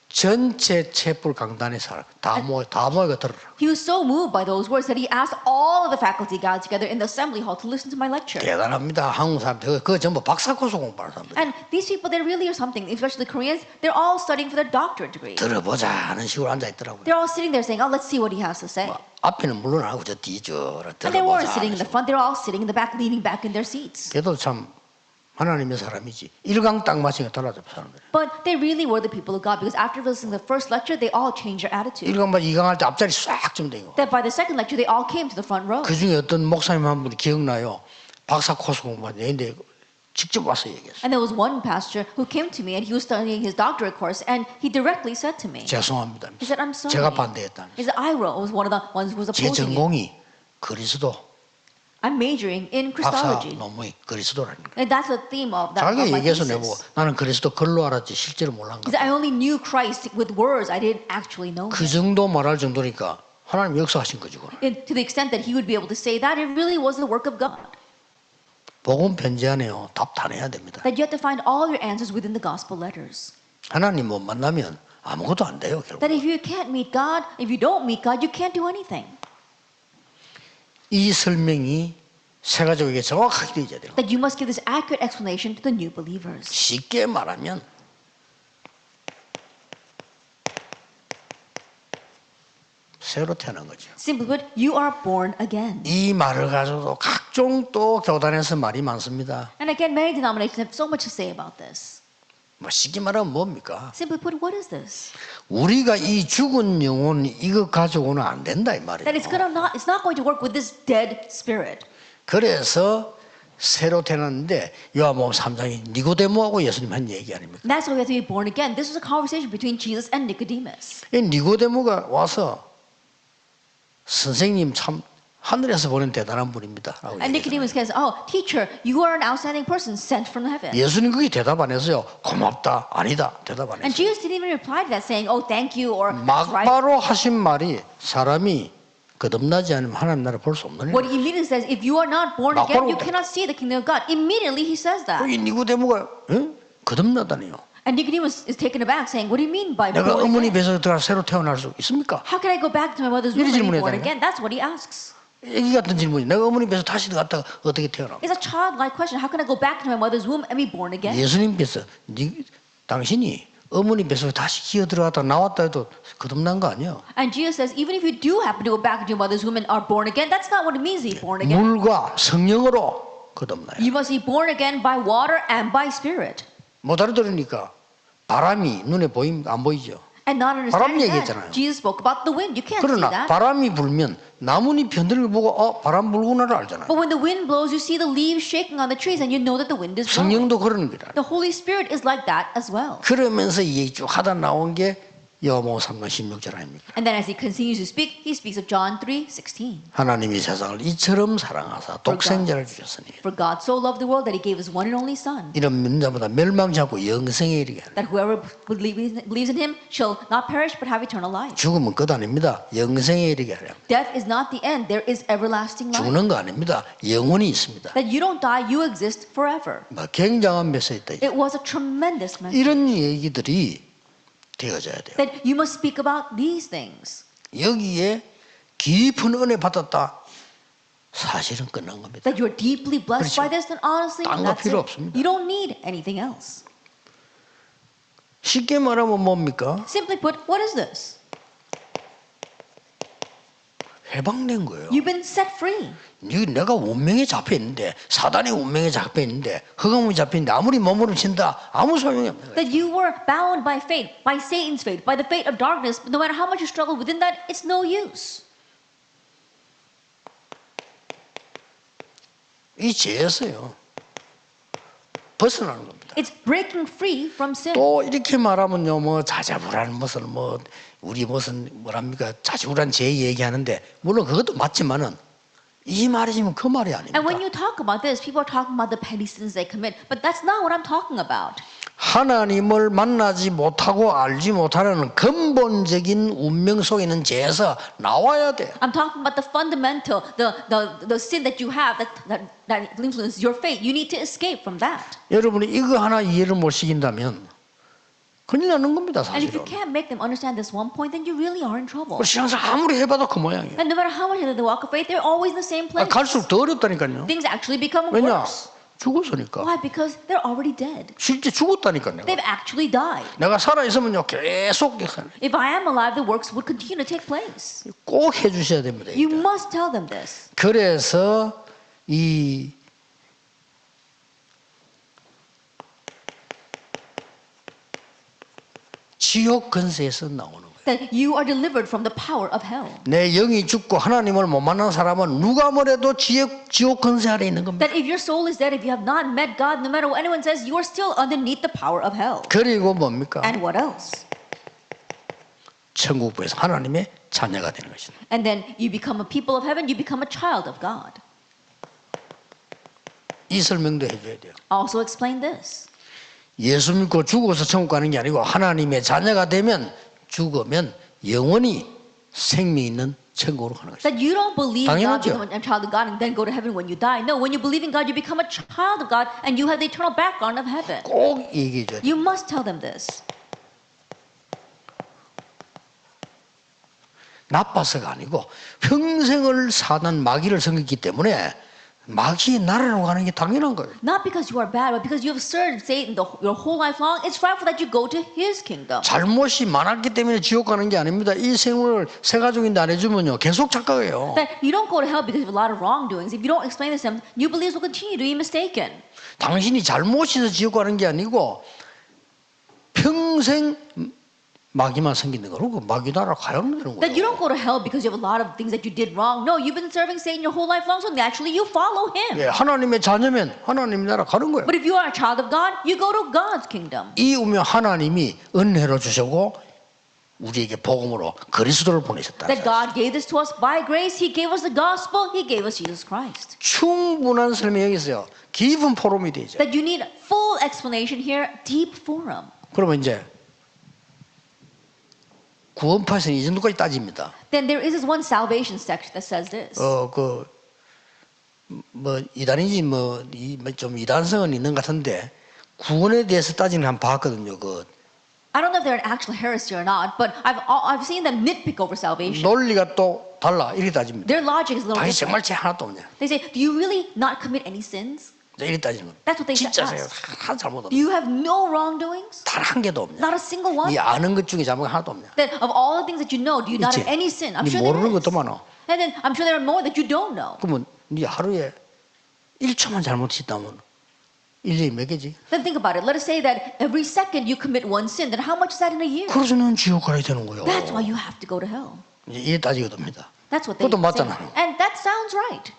전체 채플 강단의 사람 다 모여가 들으라. He was so moved by those words that he asked all of the faculty gathered together in the assembly hall to listen to my lecture. 대단합니다. 한국 사람들 그거 전부 박사 코스 공부하는 사람들. And these people, they really are something, especially the Koreans. They're all studying for their doctorate degree. 들어보자 하는 식으로 앉아 있더라고요. They're all sitting there saying, "Oh, let's see what he has to say." 앞에는 물론 하고 저 뒤져라 And they weren't 들어보자. sitting in the front; they were all sitting in the back, leaning back in their seats. 걔도 참 하나님의 사람이지. 일강 딱 맞추니까 달라져 사람들. But they really were the people of God because after listening to the first lecture, they all changed their attitude. 일강 맞 이강할 때 앞자리 싹 좀 되고. That by the second lecture, they all came to the front row. 그 중에 어떤 목사님 한 분이 기억나요. 박사 코스 공부하는데 직접 와서 얘기했어요. And there was one pastor who came to me and he was studying his doctorate course and he directly said to me, 죄송합니다. he said, "I'm sorry." 제가 반대했다. He said, "I was one of the ones who was 제 opposing it. 전공이 그리스도 I'm majoring in 박사 Christology." 논문이 그리스도라는 거예요. And that's the theme of that 자기가 of my 얘기해서 내보고 thesis. 나는 그리스도 글로 알았지 실제로 몰랐는 He 거야. said, "I only knew Christ with words. I didn't actually know 그 him." 정도 말할 정도니까 하나님 역사하신 거지. 그건. And to the extent that he would be able to say that, it really was the work of God. 복음편지 안에요. 답 다 내야 됩니다. That you have to find all your answers within the gospel letters. 하나님 못 만나면 아무것도 안 돼요. 결국. That if you can't meet God, if you don't meet God, you can't do anything. 이 설명이 새 가족에게 정확하게 되어야 돼요. That you must give this accurate explanation to the new believers. 쉽게 말하면 새로 태어난 거죠. Simply put, you are born again. 이 말을 가지고도 각종 또 교단에서 말이 많습니다. And again, many denominations have so much to say about this. 뭐 쉽게 말하면 뭡니까? Simply put, what is this? 우리가 이 죽은 영혼 이거 가지고는 안 된다 이 말이에요. That it's not going to work with this dead spirit. 그래서 새로 태어났는데 요한복음 3장이 니고데모하고 예수님 한 얘기 아닙니까? And that's why we have to be born again. This was a conversation between Jesus and Nicodemus. 이 니고데모가 와서 선생님 참 하늘에서 보낸 대단한 분입니다. 라고 And Nicodemus says, "Oh, teacher, you are an outstanding person sent from heaven." 예수님 그게 대답 안 했어요. 고맙다, 아니다, 대답 안 And 했어요. Jesus didn't even reply to that, saying, "Oh, thank you," or "That's right." 막바로 하신 말이 사람이 거듭나지 않으면 하나님 나라 볼 수 없는 What 일. he immediately says, "If you are not born again, you cannot see the kingdom of God." Immediately he says that. 이 니고데모가 거듭나다니요. And Nicodemus is taken aback, saying, "What do you mean by 내가 born 어머니 again? 배에서 들어가 새로 태어날 수 있습니까? How can I go back to my mother's womb 이런 and be born 질문을 again?" That's what he asks. 애기 같은 질문이 내가 어머니 배에서 다시 들어갔다가 어떻게 태어나? It's a childlike question. How can I go back to my mother's womb and be born again? 예수님께서 당신이 어머니 뱃속에 다시 기어 들어갔다 나왔다 해도 거듭난 거 아니에요. And Jesus says, even if you do happen to go back into your mother's womb and are born again, that's not what it means to be born again. 물과 성령으로 거듭나요. You must be born again by water and by spirit. 못 알아들으니까 바람이 눈에 안 보이죠. And not 바람 understanding 얘기했잖아요. that, Jesus spoke about the wind. You can't see 그러나 that. 바람이 불면 나뭇잎 흔들고 보고 바람 불구나를 알잖아요. But when the wind blows, you see the leaves shaking on the trees and you know that the wind is blowing. 성령도 그런 거라. The Holy Spirit is like that as well. 그러면서 이 얘기 쭉 하다 나온 게 여모 3장 16절 아닙니까? And then as he continues to speak, he speaks of John 3:16. 하나님이 세상을 이처럼 사랑하사 독생자를 주셨으니 For God so loved the world that he gave his one and only Son, 이런 민자보다 멸망치 않고 영생에 이르게 하라. that whoever believes in him shall not perish but have eternal life. 죽음은 끝 아닙니다. 영생에 이르게 하라. Death is not the end, there is everlasting life. 죽는 거 아닙니다. 영원히 있습니다. That you don't die, you exist forever. 굉장한 메시지다. It was a tremendous message. 이런 얘기들이 되어져야 돼요. That you must speak about these things. 여기에 깊은 은혜 받았다. 사실은 끝난 겁니다. That you're deeply blessed 그렇죠. by this, then honestly, 딴 거 that's 필요 it. 없습니다. You don't need anything else. 쉽게 말하면 뭡니까? Simply put, what is this? 해방된 거예요. You've been set free. 내가 운명에 잡혀 있는데 사단의 운명에 잡혀 있는데 흑암에 잡혀 있는데 아무리 몸으로 친다 아무 소용이 없는 거예요. That you were bound by fate, by Satan's fate, by the fate of darkness, but no matter how much you struggle within that, it's no use. 이 죄였어요. 벗어나는 겁니다. It's breaking free from sin. 또 이렇게 말하면요, 뭐 자자불안 무슨 뭐 우리 무슨 뭐랍니까 자자불안 죄 얘기하는데 물론 그것도 맞지만은 이 말이지만 그 말이 아닙니다. And when you talk about this, people are talking about the petty sins they commit, but that's not what I'm talking about. 하나님을 만나지 못하고 알지 못하는 근본적인 운명 속에 있는 죄에서 나와야 돼. I'm talking about the fundamental, the sin that you have that influences your fate. You need to escape from that. 여러분이 이거 하나 이해를 못 시킨다면 큰일 나는 겁니다, And if you 사실은. can't make them understand this one point, then you really are in trouble. 신앙생활 아무리 해봐도 그 모양이에요. And no matter how much they walk of faith, they're always in the same place. 갈수록 더 어렵다니까요. Things actually become 왜냐? worse. 죽었으니까. Why? Because they're already dead. 실제 죽었다니까요. They've actually died. 내가 살아있으면요 계속 If I am alive, the works would continue to take place. 꼭 해주셔야 됩니다. You must tell them this. 그래서 이 지옥 근세에서 나오는 거예요. That you are delivered from the power of hell. 내 영이 죽고 하나님을 못 만난 사람은 누가 뭐래도 지옥 근세 아래 있는 겁니다. That if your soul is dead, if you have not met God, no matter what anyone says, you are still underneath the power of hell. 그리고 뭡니까? And what else? 천국부에서 하나님의 자녀가 되는 것입니다. And then you become a people of heaven, you become a child of God. 이 설명도 해줘야 돼요. Also explain this. 예수 믿고 죽어서 천국 가는 게 아니고 하나님의 자녀가 되면 죽으면 영원히 생명 있는 천국으로 가는 것입니다. That you don't believe God, 당연하죠. become a child of God, and then go to heaven when you die. No, when you believe in God, you become a child of God, and you have the eternal background of heaven. 꼭 얘기해 줘야 돼요. You must tell them this. 나빠서가 아니고 평생을 사는 마귀를 섬겼기 때문에 마귀의 나라로 가는 게 당연한 거예요. Not because you are bad, but because you have served Satan your whole life long. It's rightful that you go to his kingdom. 잘못이 많았기 때문에 지옥 가는 게 아닙니다. 이 생을 세 가족인데 안 해주면요 계속 착각해요. That you don't go to hell because of a lot of wrongdoings. If you don't explain this to them, new believers will continue to be mistaken. 당신이 잘못해서 지옥 가는 게 아니고 평생 마귀만 섬기는 거고 마귀 나라 가야 하는 That you 거예요. don't go to hell because you have a lot of things that you did wrong. No, you've been serving Satan your whole life long, so naturally you follow him. 예, 하나님의 자녀면 하나님 나라 가는 거예요. But if you are a child of God, you go to God's kingdom. 이 운명 하나님이 은혜로 주시고 우리에게 복음으로 그리스도를 보내셨다. That God gave this to us by grace. He gave us the gospel. He gave us Jesus Christ. 충분한 설명이 있어요. 깊은 포럼이 되죠. That you need full explanation here, deep forum. 그러면 이제 구원파에서는 이 정도까지 따집니다. Then there is this one salvation section that says this. 뭐 이단인지 좀 이단성은 있는 것 같은데 구원에 대해서 따지는 한 봤거든요. I don't know if they're an actual heresy or not, but I've seen them nitpick over salvation. 논리가 또 달라 이렇게 따집니다. Their logic is a little 당신 different. 정말 죄 하나도 없냐? They say, do you really not commit any sins? 이렇게 따지는 겁니다. That's what they 진짜 said. 제가 하나 잘못 없네. You have no wrongdoings? 단 한 개도 없냐? Not a single one? 네 아는 것 중에 잘못 하나도 없냐? That of all the things that you know, do you not 있지. have any sin? I'm 네 sure there 모르는 is. 것도 많아. And then I'm sure there are more that you don't know. 그러면 네 하루에 1초만 잘못했다면 1년이 몇 개지? Then think about it. Let us say that every second you commit one sin. Then how much is that in a year? 그래서 넌 지옥 가야 되는 거예요. That's why you have to go to hell. 이게 따지게 됩니다. That's what they 그것도 say. 맞잖아. And that sounds right.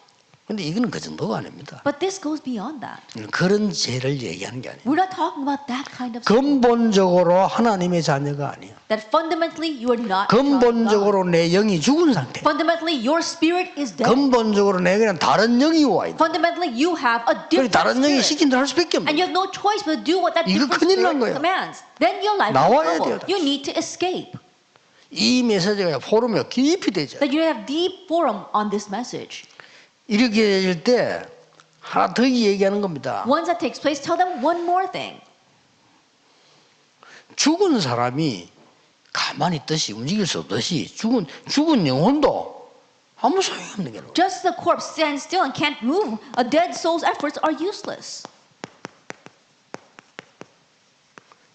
근데 이거는 그 정도가 아닙니다. But this goes beyond that. 그런 죄를 얘기하는 게 아니에요. We're not talking about that kind of sin. 근본적으로 하나님의 자녀가 아니에요. That fundamentally you are not a child of God. 근본적으로 내 영이 죽은 상태. Fundamentally your spirit is dead. 근본적으로 내게는 다른 영이 와 있다. Fundamentally you have a 그래 different 다른 영이 spirit. 시킨 대로 할 수밖에 And 없는. you have no choice but to do what that 이거 different 큰일 난 spirit 거예요. commands. Then your life is 나와야 trouble. 돼요, You need to escape. 이 메시지가 포럼에 깊이 되죠. That you have deep forum on this message. 이렇게 될 때 하나 더 얘기하는 겁니다. Once that takes place, tell them one more thing. 죽은 사람이 가만히 있듯이 움직일 수 없듯이 죽은 영혼도 아무 소용이 없는 게 Just as the corpse stands still and can't move, a dead soul's efforts are useless.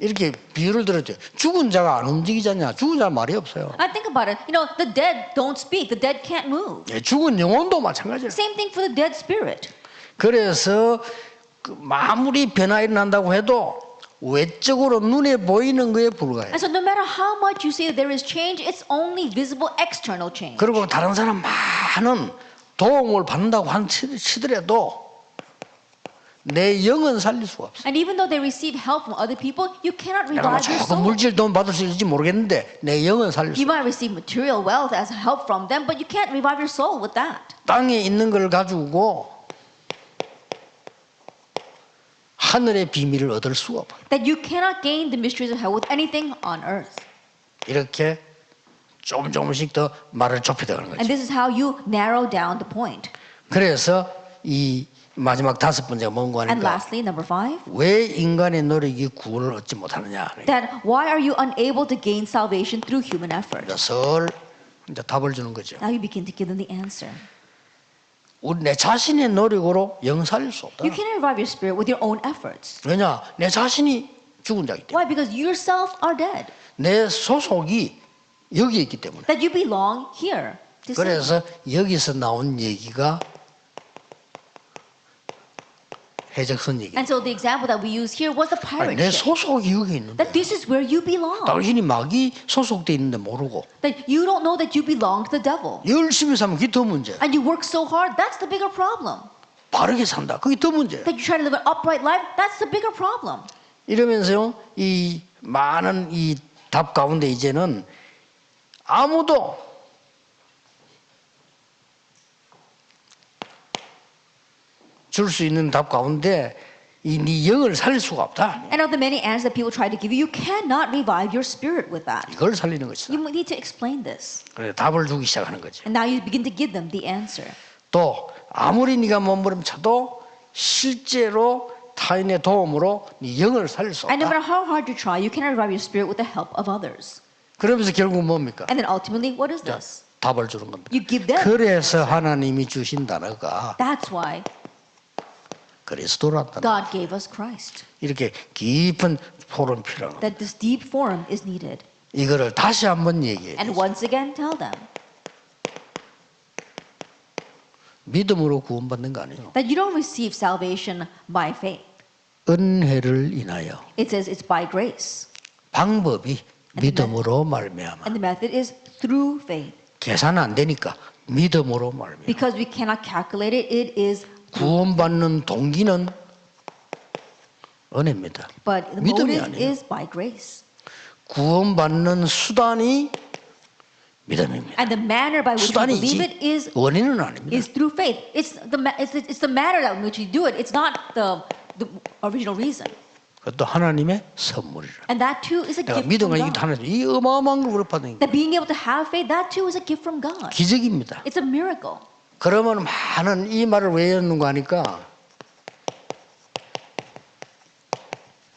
이렇게 비유를 들었죠. 죽은 자가 안 움직이잖냐. 죽은 자 말이 없어요. I think about it. You know, the dead don't speak. The dead can't move. 예, 죽은 영혼도 마찬가지예요. Same thing for the dead spirit. 그래서 그 아무리 변화 일어난다고 해도 외적으로 눈에 보이는 거에 불과해요. And so no matter how much you say that there is change, it's only visible external change. 그리고 다른 사람 많은 도움을 받는다고 치더라도 내 영은 살릴 수가 없어요. And even though they receive help from other people, you cannot 내가 뭐 revive your 조금 soul. 물질 도움 받을 수 있을지 모르겠는데 내 영은 살릴 수 You 없어요. might receive material wealth as help from them, but you can't revive your soul with that. 땅에 있는 걸 가지고 하늘의 비밀을 얻을 수가 없어요. That you cannot gain the mysteries of hell with anything on earth. 이렇게 조금씩 더 말을 좁혀가는 And 거죠. this is how you narrow down the point. 그래서 이 마지막 다섯 번째가 뭔가 And 하니까 lastly, number 5, 왜 인간의 노력이 구원을 얻지 못하느냐. that why are you unable to gain salvation through human effort? 이제 답을 주는 거죠. Now you begin to give them the answer. 내 자신의 노력으로 영 살릴 수 없다. You cannot revive your spirit with your own efforts. 왜냐? 내 자신이 죽은 자이기 때문에. Why? Because you yourself are dead. 내 소속이 여기에 있기 때문에. That you belong here. To sin. 그래서 여기서 나온 얘기가 해적선 얘기. And so the example that we use here was the pirate 내 ship. 소속이 여기 있는데 That this is where you belong. 당신이 마귀 소속돼 있는데 모르고 That you don't know that you belong to the devil. 열심히 살면 그게 더 문제. And you work so hard, that's the bigger problem. 바르게 산다. 그게 더 문제. That you try to live an upright life, that's the bigger problem. 이러면서요, 이 많은 이 답 가운데 이제는 아무도 줄 수 있는 답 가운데 이 네 영을 살릴 수가 없다. And of the many answers that people try to give you, you cannot revive your spirit with that. 이걸 살리는 것이다. You need to explain this. 그래 답을 주기 시작하는 거죠. And now you begin to give them the answer. 또 아무리 네가 몸부림쳐도 실제로 타인의 도움으로 네 영을 살릴 수 And no matter 없다. how hard you try, you cannot revive your spirit with the help of others. 그러면서 결국 뭡니까? And then ultimately, what is this? 답을 주는 겁니다. You give them. 그래서 하나님이 주신 단어가 That's why 그리스도란다. God gave us Christ. 이렇게 깊은 포럼 필요합니다. That this deep forum is needed. 이거를 다시 한번 얘기해. And once again, tell them 믿음으로 구원받는 거 아니에요. that you don't receive salvation by faith. 은혜를 인하여. It says it's by grace. 방법이 믿음으로 말미암아. And the method is through faith. 계산 안 되니까 믿음으로 말미암아. Because we cannot calculate it, it is 구원받는 동기는 은혜입니다. but the 믿음이 motive 아니에요. is by grace. 구원받는 수단이 믿음입니다. And the manner by which we believe it 수단이지 원인은 아닙니다. is through faith. It's the manner in which we do it. It's not the original reason. 그것도 하나님의 선물이라. And that too is a 내가 gift 믿음을 from 이기 God. 하나님 이 어마어마한 걸 받는 게 That being able to have faith, that too is a gift from God. 기적입니다. It's a miracle. 그러면 많은 이 말을 왜 했는가 하니까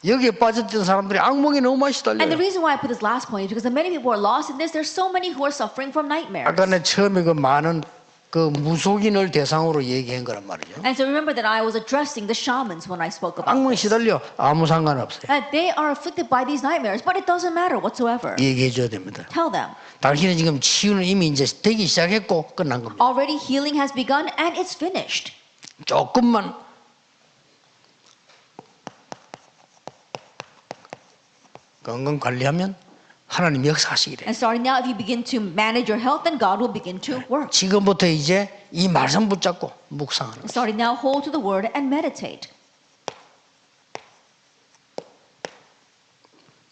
여기에 빠졌던 사람들이 악몽에 너무 많이 And the 시달려요. reason why I put this last point is because many people are lost in this. There's so many who are suffering from nightmares. 아까 내 처음에 그 많은 그 무속인을 대상으로 얘기한 거란 말이죠. And so remember that I was addressing the shamans when I spoke about 악몽 this. 시달려 아무 상관없어요. And they are afflicted by these nightmares, but it doesn't matter whatsoever. 얘기해 줘야 됩니다. Tell them. 당신은 지금 치유는 이미 이제 되기 시작했고 끝난 겁니다. Already healing has begun and it's finished. 조금만 건강 관리하면 하나님이 역사하시기래. And starting now, if you begin to manage your health, then God will begin to work. 지금부터 이제 이 말씀 붙잡고 묵상하는 거예요. Starting now, hold to the word and meditate.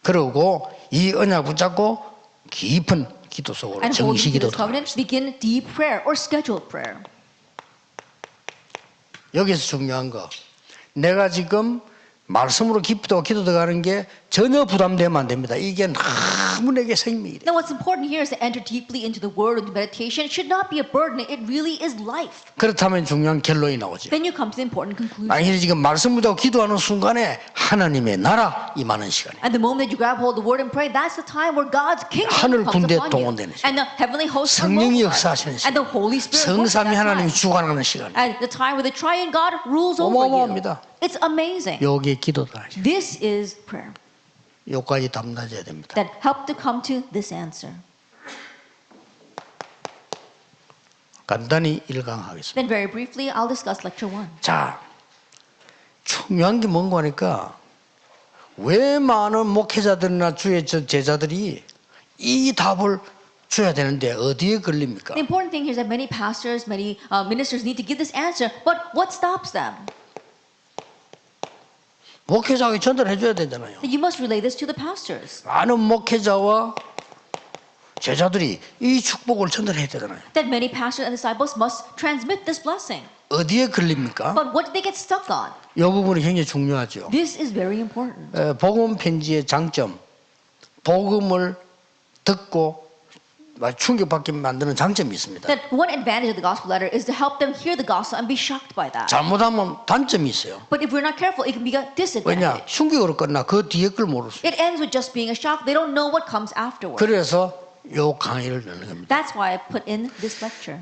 그러고 이 언약 붙잡고 깊은 기도 속으로 And holding 정시 to this 기도도 covenant, begin deep prayer or scheduled prayer. 여기서 중요한 거 내가 지금 말씀으로 기도 들어가는 게 전혀 부담되면 안 됩니다. 이게 너무 내게 생명이 돼. Now, what's important here is to enter deeply into the word and meditation. It should not be a burden. It really is life. 그렇다면 중요한 결론이 나오죠. Then you come to the important conclusion. 당신이 지금 말씀 붙잡고 기도하는 순간에 하나님의 나라 임하는 시간이에요. And the moment that you grab hold of the word and pray, that's the time where God's kingdom 하늘 comes 군대 upon you. 동원되는 시간. And the heavenly hosts are 성령이 mobilized. 역사하시는 And the Holy Spirit works at 성삼위 that 하나님이 time. 주관하는 시간. And the time where the triune God rules over you. 어마어마합니다. It's amazing. 여기에 기도다. This is prayer 여기까지 담당해야 됩니다. that helped to come to this answer. 간단히 일강하겠습니다. Then very briefly, I'll discuss lecture 1. 자, 중요한 게 뭔가 하니까 왜 많은 목회자들이나 주의 제자들이 이 답을 줘야 되는데 어디에 걸립니까? The important thing here is that many pastors, many ministers need to give this answer, but what stops them? 목회자에게 전달해 줘야 되잖아요. That you must relay this to the pastors. 많은 목회자와 제자들이 이 축복을 전달해야 되잖아요. That many pastors and disciples must transmit this blessing. 어디에 걸립니까? But what did they get stuck on? 이 부분이 굉장히 중요하죠. This is very important. 복음편지의 장점, 복음을 듣고 충격받게 만드는 장점이 있습니다. That one advantage of the gospel letter is to help them hear the gospel and be shocked by that. 잘못하면 단점이 있어요. But if we're not careful, it can be a 왜냐? disadvantage. 충격으로 끝나 그 뒤에 걸 모를 수. It ends with just being a shock. They don't know what comes afterward. 그래서 요 강의를 듣는 겁니다. That's why I put in this lecture.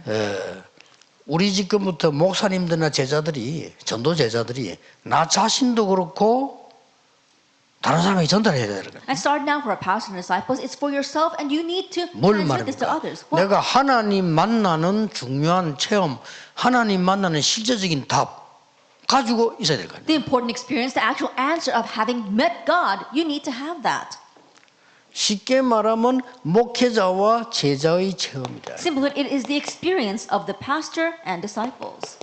우리 지금부터 목사님들이나 제자들이 전도 제자들이 나 자신도 그렇고 다른 사람에게 전달해야 되는 거예요. And start now for our pastors and disciples. It's for yourself, and you need to 뭘 transmit this to 말합니까? others. What? 내가 하나님 만나는 중요한 체험, 하나님 만나는 실제적인 답 가지고 있어야 될 거 아니에요. The important experience, the actual answer of having met God, you need to have that. 쉽게 말하면 목회자와 제자의 체험이다. Simply, it is the experience of the pastor and disciples.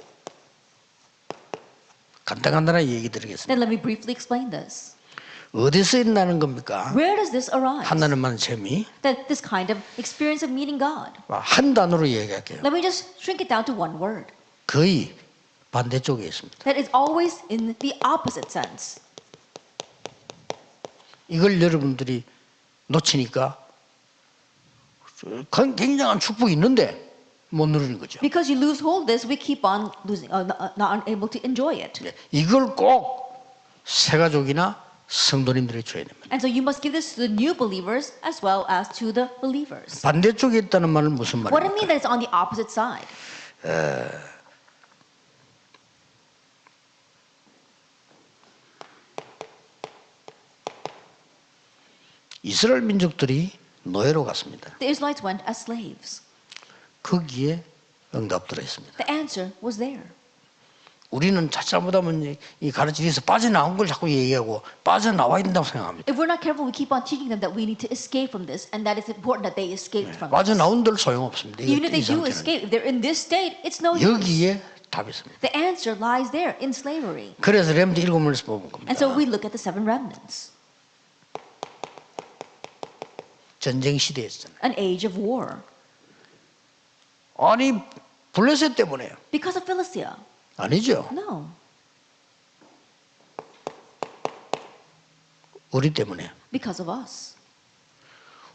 간단하게 얘기 드리겠습니다. Then let me briefly explain this. 어디서 일어나는 겁니까? Where does this arise? 하나님 만나는 체험이 That this kind of experience of meeting God. 한 단어로 얘기할게요. Let me just shrink it down to one word. 거의 반대쪽에 있습니다. That is always in the opposite sense. 이걸 여러분들이 놓치니까 굉장한 축복이 있는데 못 누리는 거죠. Because you lose hold of this, we keep on losing, not unable to enjoy it. 이걸 꼭 새가족이나 성도님들이 줘야 됩니다. And so you must give this to the new believers as well as to the believers. 반대쪽에 있다는 말은 무슨 What I mean 말입니까? that it's on the opposite side. 이스라엘 민족들이 노예로 갔습니다. The Israelites went as slaves. 거기에 응답들어 있습니다. The answer was there. 우리는 잘못하면 이 가르치기에서 빠져나온 걸 자꾸 얘기하고 빠져나와야 된다고 생각합니다. If we're not careful, we keep on teaching them that we need to escape from this, and that it's important that they escape from this. 빠져나온들 소용없습니다. Even if 이 they do 상태는. escape, if they're in this state, it's no use. 여기에 답이 있습니다. The answer lies there in slavery. 그래서 렘드 7문에서 보는 겁니다. And so we look at the 7 remnants, 전쟁 시대였잖아요. an age of war. 아니 블레셋 때문에요. Because of Philistia. 아니죠. No. 우리 때문에. Because of us.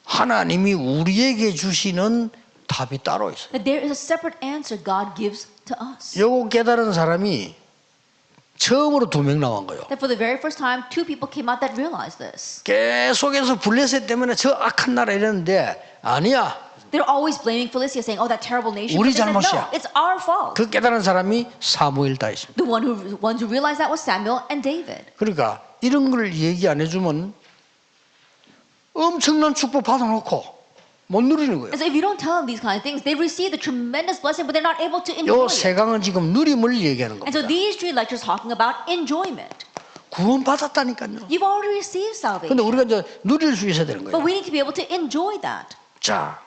하나님이 우리에게 주시는 답이 따로 있어요. That there is a separate answer God gives to us. 요거 깨달은 사람이 처음으로 2명 나온 거예요. That for the very first time, 2 people came out that realized this. 계속해서 블레셋 때문에 저 악한 나라 이랬는데 아니야. They're always blaming Philistia, saying, "Oh, that terrible nation." 우리 But they said, 잘못이야. no, it's our fault. 그 깨달은 사람이 사무엘 다윗입니다. The ones who realized that was Samuel and David. 그러니까 이런 걸 얘기 안 해주면 엄청난 축복 받아놓고 못 누리는 거예요. And so if you don't tell them these kind of things, they receive the tremendous blessing, but they're not able to 요 enjoy it. 세 강은 지금 누림을 얘기하는 And so 겁니다. these three lectures talking about enjoyment. 구원 받았다니까요. You've already received salvation. 근데 우리가 이제 누릴 수 있어야 되는 But 거예요. we need to be able to enjoy that. 자,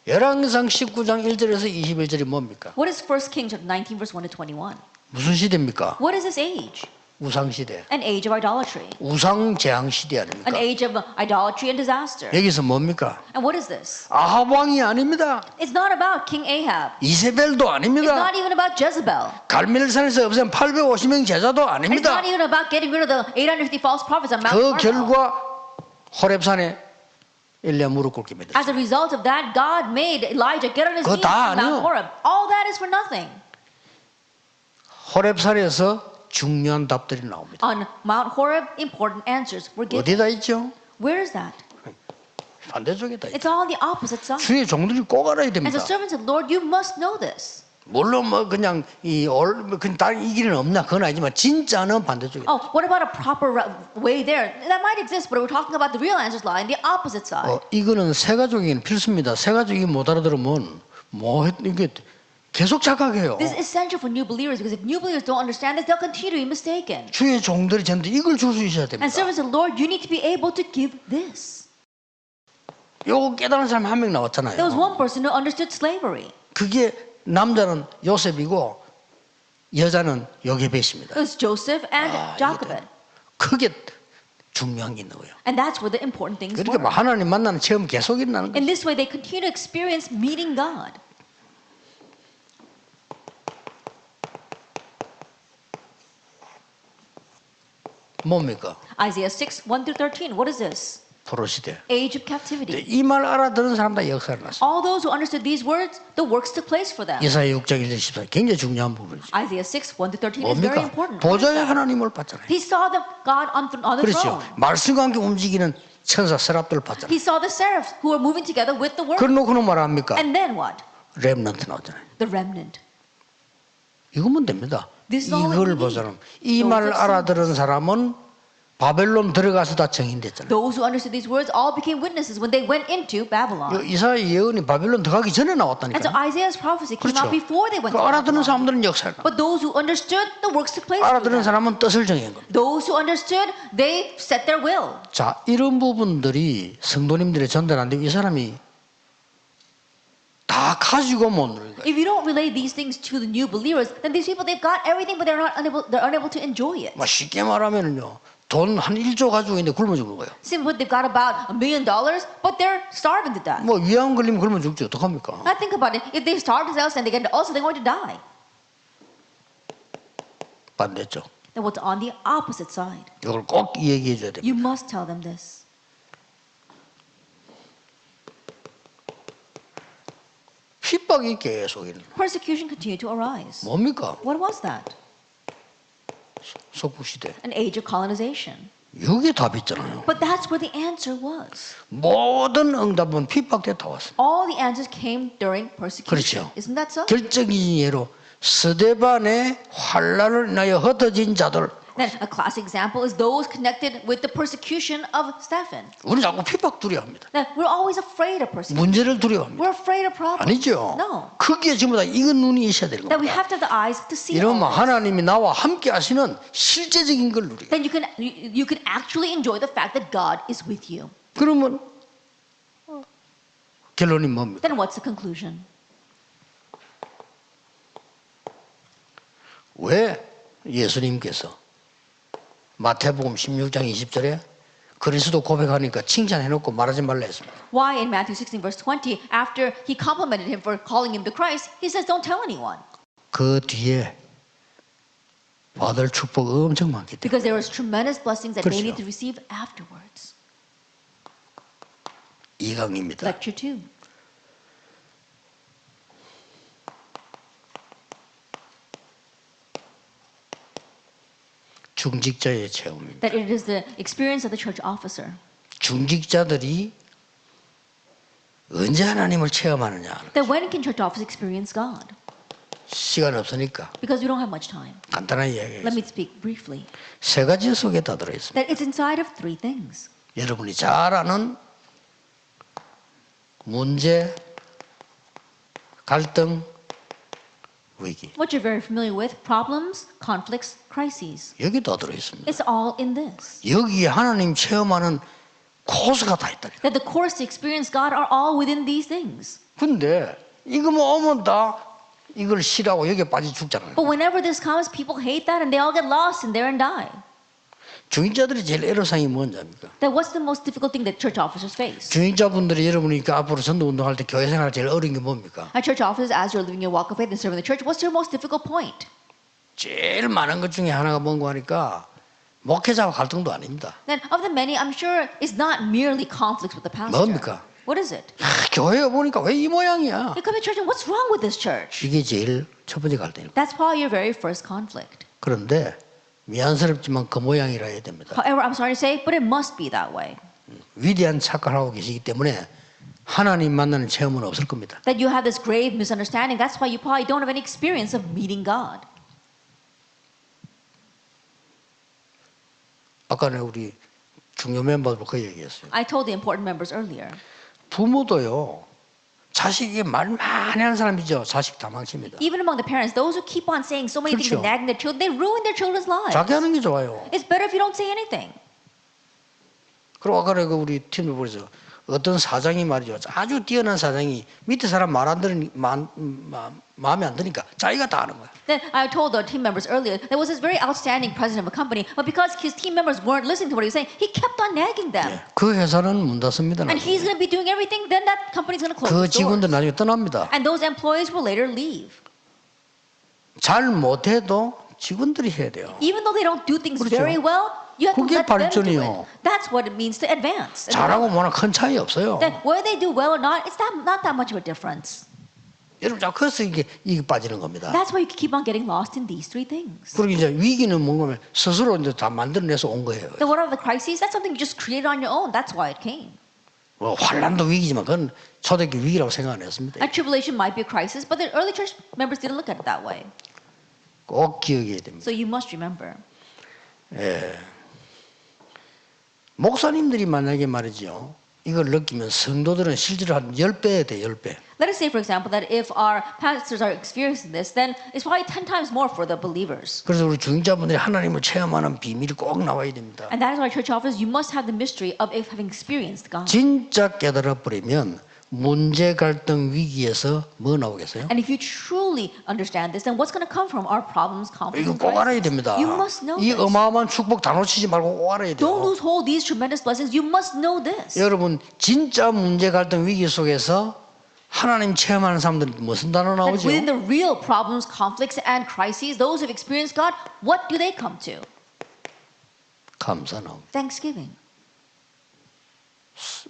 열왕기상 19장 1절에서 21절이 뭡니까? What is 1 Kings 19 verse 1 to 21? 무슨 시대입니까? What is this age? 우상 시대. An age of idolatry. 우상 재앙 시대 An 아닙니까? age of idolatry and disaster. 여기서 뭡니까? And what is this? 아합 왕이 아닙니다. It's not about King Ahab. 이세벨도 It's 아닙니다. not even about Jezebel. 갈멜산에서 없앤 850명 제자도 And it's 아닙니다. not even about getting rid of the 850 false prophets on Mount 그 Carmel. 결과 호렙산에 엘리야 무릎 꿇게 만들었어요. As a result of that, God made Elijah get on his 그거 knees 다 on Mount 아니에요. Horeb. All that is for nothing. 호렙산에서 중요한 답들이 나옵니다. On Mount Horeb, important answers were given. 어디다 있죠? Where is that? 반대쪽에다 있죠. It's all on the opposite side. 주의 종들이 꼭 알아야 As 됩니다. a servant of the Lord, you must know this. 물론 뭐 그냥 그냥 다른 이 길은 없나 그건 아니지만 진짜는 반대쪽에. Oh, what about a proper way there? That might exist, but we're talking about the real answers lie on the opposite side. 이거는 새 가족에게는 필수입니다. 새 가족이 못 알아들으면 이게 계속 착각해요. This is essential for new believers because if new believers don't understand this, they'll continue to be mistaken. 주의 종들이 전부 이걸 줄 수 있어야 됩니다. And servants of the Lord, you need to be able to give this. 요거 깨달은 사람 한 명 There was 나왔잖아요. one person who understood slavery. 그게 남자는 요셉이고 여자는 요게벳입니다. It was Joseph and Jochebed. 그게 중요한 게 있는 거예요. And that's where the important things 그러니까 were. 하나님 만나는 체험 계속 일어나는 In 거예요. this way, they continue to experience meeting God. 뭡니까? Isaiah 6, 1 through 13. What is this? 포로 시대. Age of captivity. 이 말 알아들은 사람 다 역사를 났어요. All those who understood these words, the works took place for them. 이사야 6장 1절 14 굉장히 중요한 부분이죠. Isaiah 6, 1 through 13 is very 뭡니까? important. 보좌의 하나님을 봤잖아요. He saw the God on the 그렇죠. throne. 말씀과 함께 움직이는 천사 세랍들을 봤잖아요. He saw the seraphs who were moving together with the word. 그러놓고는 말합니까? And then what? 렘넌트 나오잖아요. The remnant. 이거면 됩니다. This is all we 이걸 need. 보자면 이 Those 말을 that 알아들은 사람은 바벨론 들어가서 다 정인됐잖아요. Those who understood these words all became witnesses when they went into Babylon. 이사야 예언이 바벨론 들어가기 전에 And so 나왔다니까요. Isaiah's prophecy came 그렇죠. out before they went 그 to 알아듣는 Babylon. 사람들은 역사를 But those who understood, the works took place for 알아듣는 them. 사람은 뜻을 정한 겁니다. Those who understood, they set their will. 자, 이런 부분들이 성도님들의 전달 안 되고 이 사람이 다 가지고 못 놀는 거예요. If you don't relay these things to the new believers, then these people, they've got everything, but they're unable to enjoy it. 뭐 쉽게 말하면요, 돈 한 1조 가지고 있는데 굶어 죽는 거예요. Simply, they've got about $1 million, but they're starving to death. 뭐 위암 걸리면 굶어 죽지 어떡합니까? Now think about it. If they starve themselves and they get also they're going to die. 반대죠. Then what's on the opposite side? 이걸 꼭 얘기해 줘야 됩니다. You must tell them this. 핍박이 계속 일어나. Persecution continued to arise. 뭡니까? What was that? 속국시대. An age of colonization. 이게 답이잖아요. But that's where the answer was. 모든 응답은 핍박 때 다 왔어요. All the answers came during persecution. 그렇죠. Isn't that so? 결정적인 예로 스데반의 환란을 인하여 흩어진 자들. Then a classic example is those connected with the persecution of Stephen. 우리 자꾸 핍박 두려워합니다. Now, we're always afraid of persecution. 문제를 두려워합니다. We're afraid of problems. 아니죠. No. 크기에 전부 다 이건 눈이 있어야 되는 That we 겁니다. have to have the eyes to see all 이러면 this. 하나님이 나와 함께 하시는 실제적인 걸 누리게. Then you can actually enjoy the fact that God is with you. 그러면 결론이 뭡니까? Then what's the conclusion? 왜 예수님께서 마태복음 16장 20절에 그리스도 고백하니까 칭찬해놓고 말하지 말라 했습니다. Why in Matthew 16 verse 20, after he complimented him for calling him the Christ, he says, don't tell anyone. 그 뒤에 받을 축복 엄청 많기 때문에. Because there was tremendous blessings that they 그렇죠. need to receive afterwards. 2강입니다. Lecture 2. 중직자의 체험입니다. That it is the experience of the church officer. 중직자들이 언제 하나님을 체험하느냐. Then when can church officers experience God? 시간 없으니까 Because we don't have much time. 간단하게 Let 이야기해요. me speak briefly. 세 가지 속에 다 들어있습니다. That it's inside of three things. 여러분이 잘 아는 문제, 갈등, 위기. What you're very familiar with, problems, conflicts, crises. 여기 다 들어있습니다. It's all in this. 여기에 하나님 체험하는 코스가 다 있다. That the course to experience God are all within these things. 근데 이거 뭐 오면 다 이걸 싫어하고 여기에 빠져 죽잖아요. But whenever this comes, people hate that and they all get lost in there and die. 중직자들이 제일 애로사항이 뭔지 압니까? That what's the most difficult thing that church officers face? 중직자분들이 여러분이 앞으로 전도 운동할 때 교회 생활 제일 어려운 게 뭡니까? At church officers, as you're living your walk of faith and serving the church, what's your most difficult point? 제일 많은 것 중에 하나가 뭔가 하니까 목회자와 갈등도 아닙니다. Then of the many, I'm sure it's not merely conflicts with the pastor. 뭡니까? What is it? 교회에 보니까 왜 이 모양이야? You come to church and what's wrong with this church? 이게 제일 첫 번째 갈등입니다. That's probably your very first conflict. 그런데 미안스럽지만 그 모양이라 해야 됩니다. However, I'm sorry to say, but it must be that way. 위대한 착각을 하고 계시기 때문에 하나님 만나는 체험은 없을 겁니다. That you have this grave misunderstanding. That's why you probably don't have any experience of meeting God. 아까 내가 우리 중요 멤버들 그 얘기했어요. I told the important members earlier. 부모도요. 자식이 말 많이 하는 사람이죠. 자식 다 망칩니다. Even among the parents, those who keep on saying so many things and 그렇죠. nagging their children, they ruin their children's lives. 자기 하는 게 좋아요. It's better if you don't say anything. 그리고 아까 내가 우리 팀을 보면서 어떤 사장이 말이죠. 아주 뛰어난 사장이 밑에 사람 말 안 들으니 마음에 안 드니까 자기가 다 하는 거야. Then I told the team members earlier there was this very outstanding president of a company, but because his team members weren't listening to what he was saying, he kept on nagging them. 그 회사는 문 닫습니다. And he's going to be doing everything, then that company's going to close 그 its doors. 직원들 나중에 떠납니다. And those employees will later leave. 잘 못해도 직원들이 해야 돼요. Even though they don't do things 그렇죠. very well, you have to 그게 let them do 발전이요. it. That's what it means to advance. 잘하고 뭐나 큰 차이 없어요. Then whether they do well or not, it's not that much of a difference. 여러분, 자, 그래서 이게 빠지는 겁니다. That's why you keep on getting lost in these three things. 그리고 이제 위기는 뭔가면 스스로 이제 다 만들어내서 온 거예요. Then what are the crises? That's something you just created on your own. That's why it came. 뭐 환란도 위기지만 그건 초대교회 위기라고 생각 안 했습니다. A tribulation might be a crisis, but the early church members didn't look at it that way. 꼭 기억해야 됩니다. So you must remember. 예. 목사님들이 만약에 말이죠. 이걸 느끼면 성도들은 실제로 한 10배 돼, 10배. Let us say, for example, that if our pastors are experiencing this, then it's probably 10 times more for the believers. 그래서 우리 중직자분들이 하나님을 체험하는 비밀이 꼭 나와야 됩니다. And that is why church officers, you must have the mystery of having experienced God. 진짜 깨달아버리면 문제, 갈등, 위기에서 뭐 나오겠어요? And if you truly understand this, then what's going to come from our problems, conflicts, 이거 and 꼭 알아야 crises? 됩니다. You must know 이 this. 어마어마한 축복 다 놓치지 말고 꼭 알아야 Don't 돼요. lose hold of these tremendous blessings. You must know this. 여러분 진짜 문제, 갈등, 위기 속에서 하나님 체험하는 사람들은 무슨 단어 That 나오죠? within the real problems, conflicts, and crises, those who've experienced God, what do they come to? 감사 나옵니다. Thanksgiving.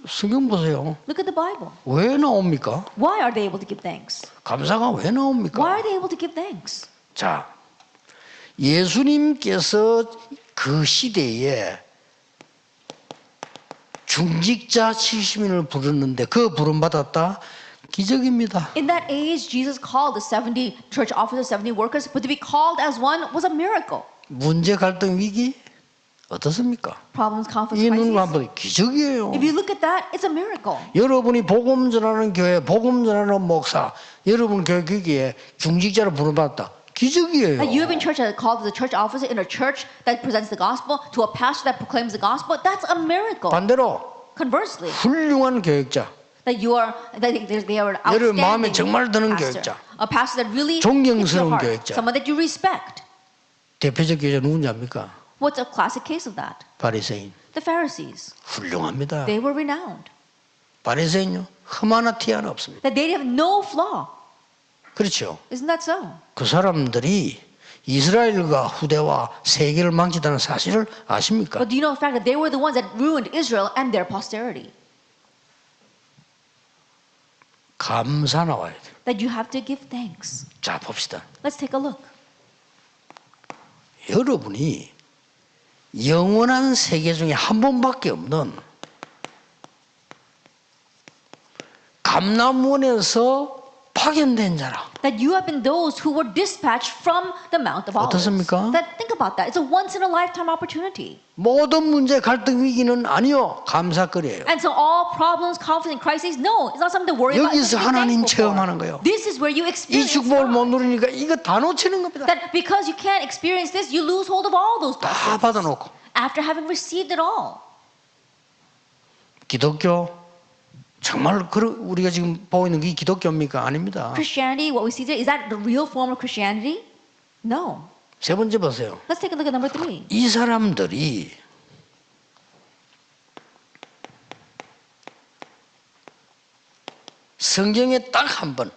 성경 보세요. Look at the Bible. 왜 나옵니까? Why are they able to give thanks? 감사가 왜 Why 나옵니까? are they able to give thanks? 자, 예수님께서 그 시대에 중직자 70인을 부르는데 그 부름받았다? 기적입니다. In that age, Jesus called the 70 church officers, 70 workers, but to be called as one was a miracle. 문제, 갈등, 위기 어떻습니까? Problems, conflicts, 이 눈으로 crises. 한번 기적이에요. If you look at that, it's a miracle. 여러분이 복음 전하는 교회, 복음 전하는 목사, 여러분 교회에 중직자로 부름받았다. 기적이에요. That you have been church called as a church officer in a church that presents the gospel to a pastor that proclaims the gospel. That's a miracle. 반대로 Conversely, 훌륭한 교육자, that they are an 여러분 마음에 outstanding 정말 드는 pastor, 교육자, a pastor that really 존경스러운 hits your heart, 교육자. someone that you respect. 대표적 교육자 누군지 압니까? What's a classic case of that? 바리새인. The Pharisees. 훌륭합니다. They were renowned. 바리새인요 흠 하나 티 하나 없습니다. That they have no flaw. 그렇죠. Isn't that so? 그 사람들이 이스라엘과 후대와 세계를 망치다는 사실을 아십니까? But do you know the fact that they were the ones that ruined Israel and their posterity? 감사 나와야 돼요. That you have to give thanks. 자 봅시다. Let's take a look. 여러분이 영원한 세계 중에 한 번밖에 없는 감람원에서 파견된 자라. That you have been those who were dispatched from the Mount of Olives. 어떻습니까? That, think about that. It's a once in a lifetime opportunity. 모든 문제, 갈등, 위기는 아니요. 감사거리예요. And so all problems, conflicts, and crises, no, it's not something to worry about. It's 여기서 something to be 하나님 thankful 체험하는 for. 거예요. This is where you 이 experience 축복을 못 God. 누리니까 이거 다 놓치는 겁니다. That because you can't experience this, you lose hold of all those 다 blessings 받아놓고. after having received it all. 기독교 정말 우리가 지금 보고 있는 게 기독교입니까? 아닙니다. Christianity, what we see today, is that the real form of Christianity? No. 세 번째 보세요. Let's take a look at number 3. 이 사람들이 성경에 딱 한 번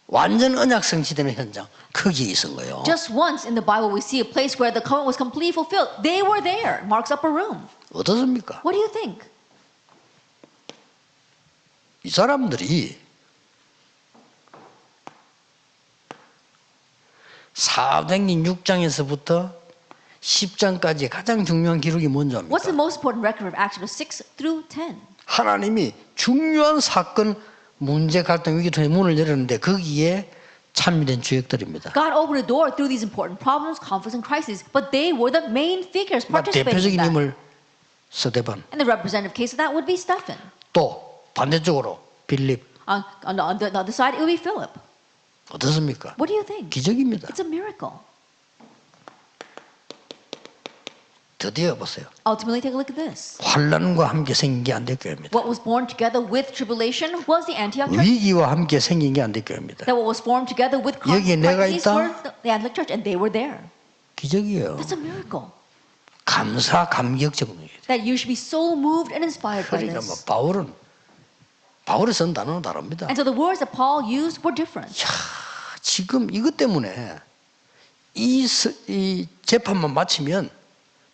완전 언약 성취되는 현장 거기에 있은 거예요. Just once in the Bible, we see a place where the covenant was completely fulfilled. They were there. Mark's upper room. 어떻습니까? What do you think? 이 사람들이 사도행전 6장에서부터 10장까지 가장 중요한 기록이 뭔지 압니까? What's the most important record of Acts 6 through 10? 하나님이 중요한 사건, 문제, 갈등, 위기 통해 문을 열었는데 거기에 참여된 주역들입니다. God opened a door through these important problems, conflicts, and crises, but they were the main figures participating 대표적인 in that. 인물 스데반. And the representative case of that would be Stephen. 또 반대쪽으로 빌립. On the other side, it would be Philip. 어떻습니까? What do you think? 기적입니다. It's a miracle. 드디어 보세요. Ultimately, take a look at this. 환난과 함께 생긴 게 안데교회입니다. What was born together with tribulation was the Antioch church. 위기와 함께 생긴 게 안데교회입니다. That what was formed together with 여기에 내가 crises 있다? were the Antioch church, and they were there. 기적이에요. That's a miracle. 감사, 감격 정도예요. That you should be so moved and inspired by 그러니까 뭐 this. 바울이 쓴 단어는 다릅니다. And so the words that Paul used were different. 야, 지금 이것 때문에 이 재판만 마치면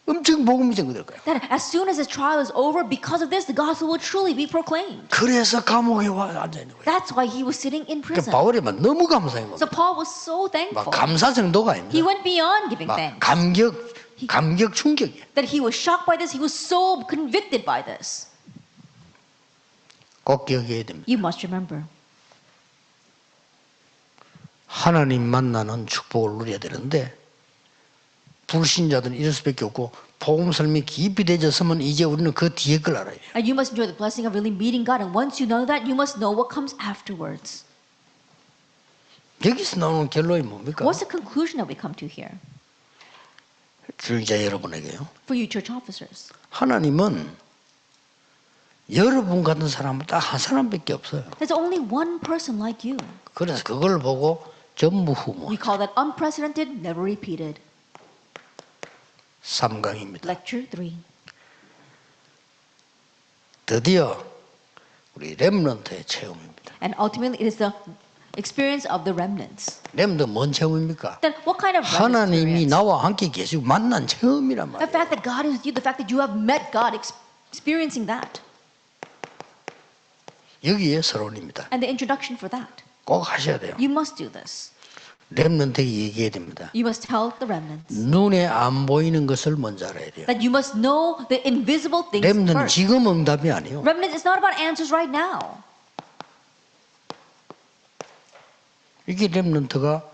엄청 복음이 전거될 거예요. That as soon as his trial is over, because of this, the gospel will truly be proclaimed. 그래서 감옥에 와 앉아 있는 거예요. That's why he was sitting in 그러니까 prison. 바울이 막 너무 감사한 So 겁니다. Paul was so 막 thankful. 감사 정도가 He 아닙니다. went beyond giving 막 thanks. 감격 충격이에요. That he was shocked by this. He was so convicted by this. 꼭 기억해야 됩니다. You must remember. 하나님 만나는 축복을 누려야 되는데 불신자들은 이럴 수밖에 없고 복음 설명이 깊이 되졌으면 이제 우리는 그 뒤에 걸 알아야 돼요. And you must enjoy the blessing of really meeting God. And once you know that, you must know what comes afterwards. 여기서 나오는 결론이 뭡니까? What's the conclusion that we come to here? 주의자 여러분에게요. For you church officers. 하나님은 여러분 같은 사람은 딱 한 사람밖에 없어요. There's only one person like you. 그래서 그걸 보고 전무후무. We call that unprecedented, never repeated. 3강입니다. Lecture 3. 드디어 우리 렘넌트의 체험입니다. And ultimately, it is the experience of the remnants. 렘넌트 뭔 체험입니까? Then what kind of remnant 하나님이 experience? 나와 함께 계시고 만난 체험이란 The 말이에요. fact that God is with you, the fact that you have met God, experiencing that. 여기에 서론입니다. And the introduction for that. 꼭 하셔야 돼요. You must do this. 렘넌트에게 얘기해야 됩니다. You must tell the remnants. 눈에 안 보이는 것을 먼저 알아야 돼요. That you must know the invisible things 렘넌트는 first. 지금 응답이 아니에요. Remnant is not about answers right now. 이게 렘넌트가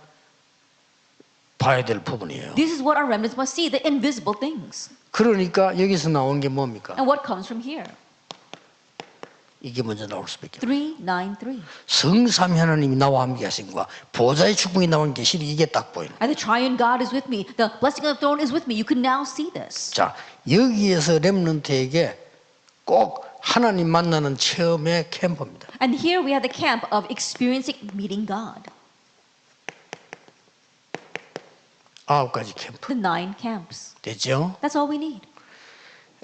봐야 될 부분이에요. This is what our remnants must see, the invisible things. 그러니까 여기서 나오는 게 뭡니까? And what comes from here? 이게 먼저 나올 수밖에 없어요. 3:9:3. 성삼위 하나님이 나와 함께 하신과 보좌의 축복이 나와 함께 하시니 이게 딱 보이는 거예요. And the triune God is with me. The blessing of the throne is with me. You can now see this. 자, 여기에서 렘넌트에게 꼭 하나님 만나는 체험의 캠프입니다. And here we have the camp of experiencing meeting God. 9가지 캠프. The 9 camps. 됐죠? That's all we need.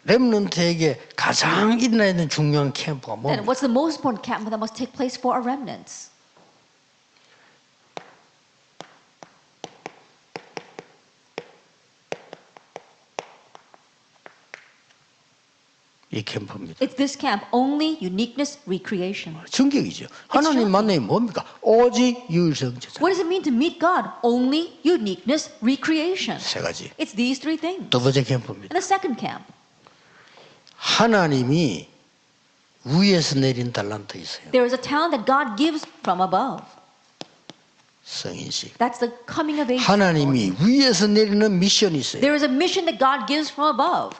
렘넌트에게 가장 일어나야 되는 중요한 캠프가 And 뭡니까? what's the most important camp that must take place for our remnants? 이 캠프입니다. It's this camp, only uniqueness, recreation. 충격이죠. 하나님 만남이 뭡니까? 오직 유일성제자. What does it mean to meet God? Only uniqueness, recreation. 세 가지. It's these 3 things. 두 번째 캠프입니다. And the second camp, 하나님이 위에서 내린 달란트 있어요. There is a talent that God gives from above. 성인식. That's the coming of age. 하나님이 위에서 내리는 미션이 있어요. There is a mission that God gives from above.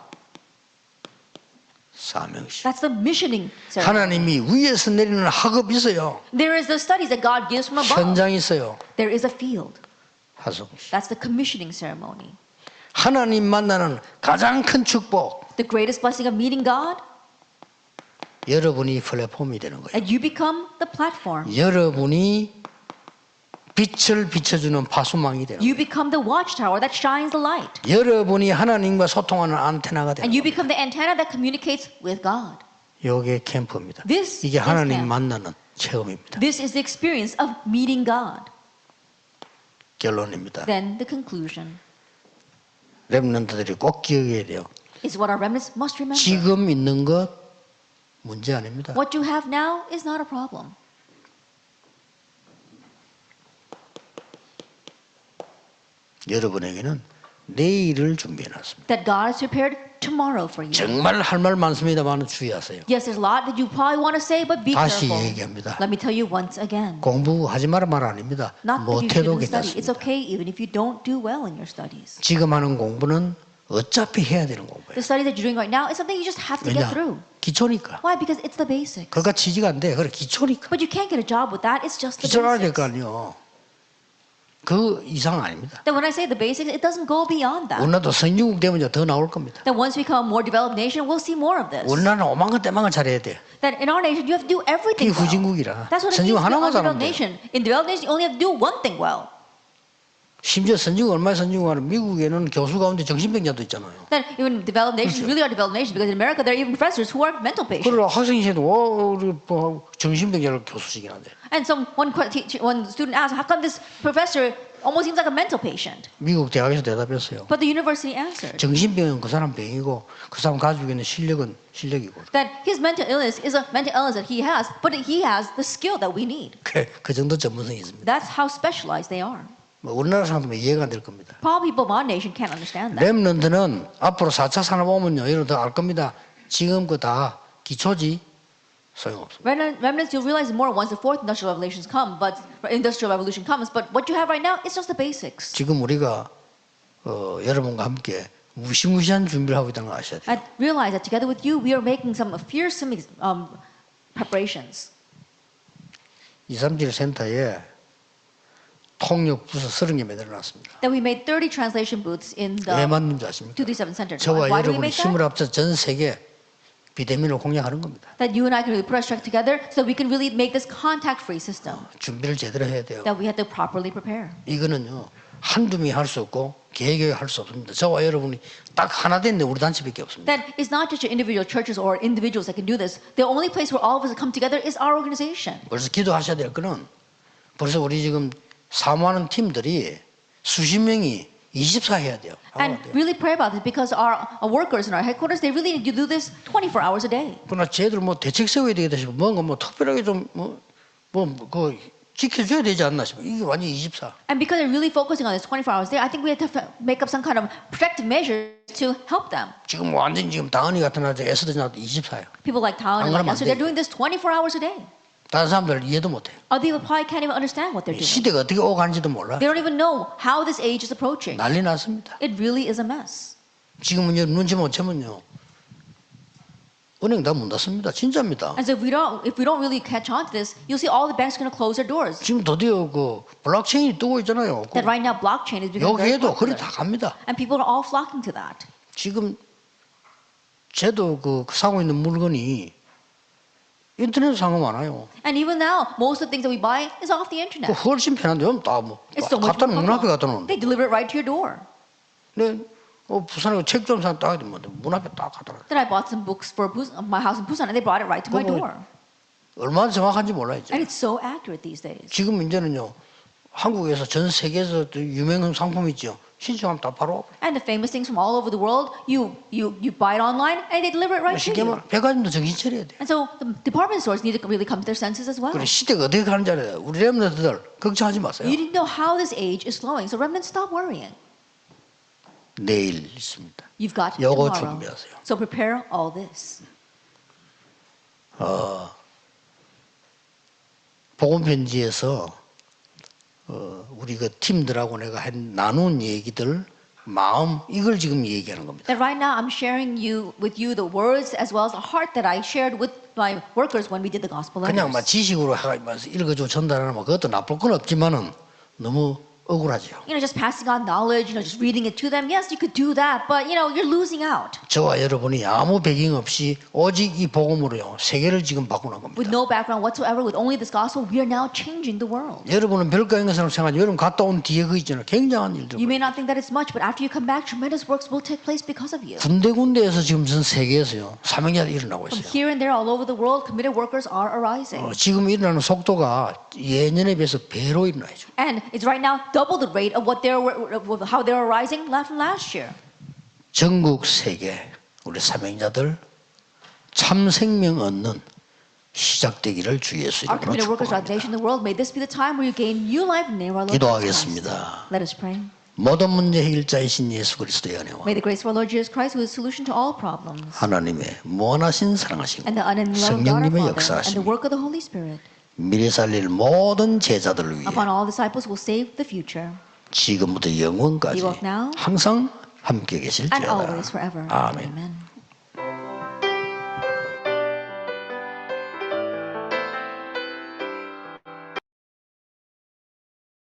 사명식. That's the missioning ceremony. 하나님이 위에서 내리는 학업이 있어요. There is the studies that God gives from above. 현장이 있어요. There is a field. 하성식. That's the commissioning ceremony. 하나님 만나는 가장 큰 축복. The greatest blessing of meeting God, 여러분이 플랫폼이 되는 거예요. and you become the platform. 여러분이 빛을 비춰주는 파수망이 되는 You 거예요. become the watchtower that shines the light. 여러분이 하나님과 소통하는 안테나가 되는 And you 거예요. become the antenna that communicates with God. 이게 캠프입니다. This 이게 is 하나님 camp. 만나는 체험입니다. This is the experience of meeting God. 결론입니다. Then the conclusion 렘넌트들이 꼭 기억해야 돼요. is what our remnants must remember. 지금 있는 것 문제 아닙니다. What you have now is not a problem. 여러분에게는 내일을 준비해놨습니다. That God has prepared tomorrow for you. 정말 할 말 많습니다만 주의하세요. Yes, there's a lot that you probably want to say, but be 다시 careful. 얘기합니다. Let me tell you once again. 공부하지 마라 말 아닙니다. Not that you 못해도 shouldn't study. It's 괜찮습니다. okay even if you don't do well in your studies. 지금 하는 공부는 어차피 해야 되는 공부예요. The study that you're doing right now is something you just have to get 왜냐? through. 기초니까. Why? Because it's the basics. 그러니까 취지가 안 돼. 그래 기초니까. But you can't get a job with that. It's just the 기초를 알아야 될 basics. 거 아니에요. 그 이상 아닙니다. That when I say the basics, it doesn't go beyond that. 우리나라도 선진국 되면 더 나올 겁니다. That once we become a more developed nation, we'll see more of this. 우리나라는 오만 것 때만 잘해야 돼. That in our nation, you have to do 이게 everything well. 후진국이라. That's what it 선진국 means to be 하나만 an 잘하면 undeveloped 돼. nation. In developed nation, you only have to do one thing well. 심지어 선진국 얼마나 선진국하는 미국에는 교수 가운데 정신병자도 있잖아요. That even developed nations really are developed nations because in America there are even professors who are mental patients. 그러라 학생시에도 우리 뭐 정신병자를 교수시긴 한데. And one student asked, how come this professor almost seems like a mental patient? 미국 대학에서 대답했어요. But the university answered 정신병은 그 사람 병이고 그 사람 가지고 있는 실력은 실력이고. that his mental illness is a mental illness that he has, but he has the skill that we need. 그 정도 전문성이 있습니다. That's how specialized they are. 뭐 우리나라 사람들은 이해가 안 될 겁니다. Probably people of our nation can't understand that. 렘넌트는 앞으로 4차 산업 오면요, 이런 더 알 겁니다. 지금 그 다 기초지 소용없습니다. Remnants, you'll realize more once the fourth industrial revolution comes. But what you have right now is just the basics. 지금 우리가 여러분과 함께 무시무시한 준비를 하고 있다는 걸 아셔야 돼요. I realize that together with you, we are making some fearsome preparations. 237 센터에 통역 부서 30개 만들어놨습니다. That we made 30 translation booths in 왜 the 만든지 아십니까? 237 center. 저와 Why do we 여러분이 make that? 힘을 합쳐 전 세계 비대면을 공략하는 겁니다. That you and I can really put our strength together so we can really make this contact-free system. 준비를 제대로 해야 돼요. That we have to properly prepare. 이거는요, 한두 명이 할 수 없고 개개가 할 수 없습니다. 저와 여러분이 딱 하나 됐는데 우리 단체밖에 없습니다. That it's not just your individual churches or individuals that can do this. The only place where all of us come together is our organization. 벌써 기도하셔야 될 거는 벌써 우리 지금 사모하는 팀들이 수십 명이 24 해야 돼요. And really pray about this because our workers in our headquarters, they really need to do this 24 hours a day. 그러나 쟤들 뭐 대책 세워야 되겠다 싶어. 뭔가 뭐 특별하게 좀 그 지켜줘야 되지 않나 싶어. 이게 완전 24. And because they're really focusing on this 24 hours a day, I think we have to make up some kind of protective measures to help them. 지금 완전 지금 당은이 같은 아들 에스더 나도 24예요. People like Town and like us, they're doing this 24 hours a day. 다른 사람들 이해도 못해요. Other people probably can't even understand what they're doing. 시대가 어떻게 오가는지도 몰라. They don't even know how this age is approaching. 난리 났습니다. It really is a mess. 지금은 눈치 못 채면요. 은행 다 문 닫습니다. 진짜입니다. And so if we don't really catch on to this, you'll see all the banks are going to close their doors. 지금 드디어 그 블록체인이 뜨고 있잖아요. That right now blockchain is becoming very 여기에도 그래 popular. 다 갑니다. And people are all flocking to that. 지금 쟤도 그 사고 있는 물건이 인터넷 사고 많아요. And even now, most of the things that we buy is off the 그 internet. 훨씬 편한데요. 다뭐 It's so much 갖다 more 놓은 문 앞에 comfortable. 갖다 놓은. They deliver it right to your door. 네, 부산에 책 좀 사 딱 문 앞에 딱 갖다 놔. Then I bought some books for my house in Busan, and they brought it right to my 그거 door. 얼마나 정확한지 몰라요. And 이제. it's so accurate these days. 지금 이제는요. 한국에서 전 세계에서 유명한 상품 있죠. 신청하면 다 바로. And the famous things from all over the world, you buy it online, and they deliver it right to 쉽게 you. 말하면 백화점도 정신 차려야 돼. And so the department stores need to really come to their senses as well. 그래 시대가 어떻게 가는지 알아요. 우리 렘너들 걱정하지 마세요. You didn't know how this age is flowing, so remnants, stop worrying. 내일 있습니다. You've got 요거 tomorrow. 준비하세요. So prepare all this. 복음편지에서 우리 그 팀들하고 내가 나눈 얘기들 마음 이걸 지금 얘기하는 겁니다. That right now I'm sharing with you the words as well as the heart that I shared with my workers when we did the gospel 그냥 막 letters. 지식으로 읽어주고 전달하는 뭐 그것도 나쁠 건 없지만은 너무 억울하죠. Just passing on knowledge, just reading it to them. Yes, you could do that, but you're losing out. 저와 여러분이 아무 배경 없이 오직 이 복음으로요 세계를 지금 바꾸는 겁니다. With no background whatsoever, with only this gospel, we are now changing the world. 여러분은 별거 아닌 것처럼 생각하지 여러분 갔다 온 뒤에 그 있잖아요. 굉장한 일들. You may not think that it's much, but after you come back, tremendous works will take place because of you. 군데군데에서 지금 전 세계에서요 사명자들이 일어나고 From 있어요. here and there, all over the world, committed workers are arising. 지금 일어나는 속도가 예년에 비해서 배로 일어나죠. And it's right now double the rate of how they're arising from last year. 전국 세계 우리 사명자들 참 생명 얻는 시작되기를 주 예수 Our 이름으로 committed workers 축복합니다. organization in the world, may this be the time where you gain new life in the name of our Lord Jesus Christ. 기도하겠습니다. Let us pray. 모든 문제 해결자이신 예수 그리스도의 은혜와 May the grace of our Lord Jesus Christ, who is the solution to all problems, 하나님의 무한하신 사랑하시고 and the unending love of God our 성령님의 Father, and the 역사하심 work of the Holy Spirit, 미래 살릴 모든 제자들을 위해 upon all disciples who will save the future, 지금부터 영원까지 Be with now 항상 함께 and 계실지어다. always forever. 아멘. Amen.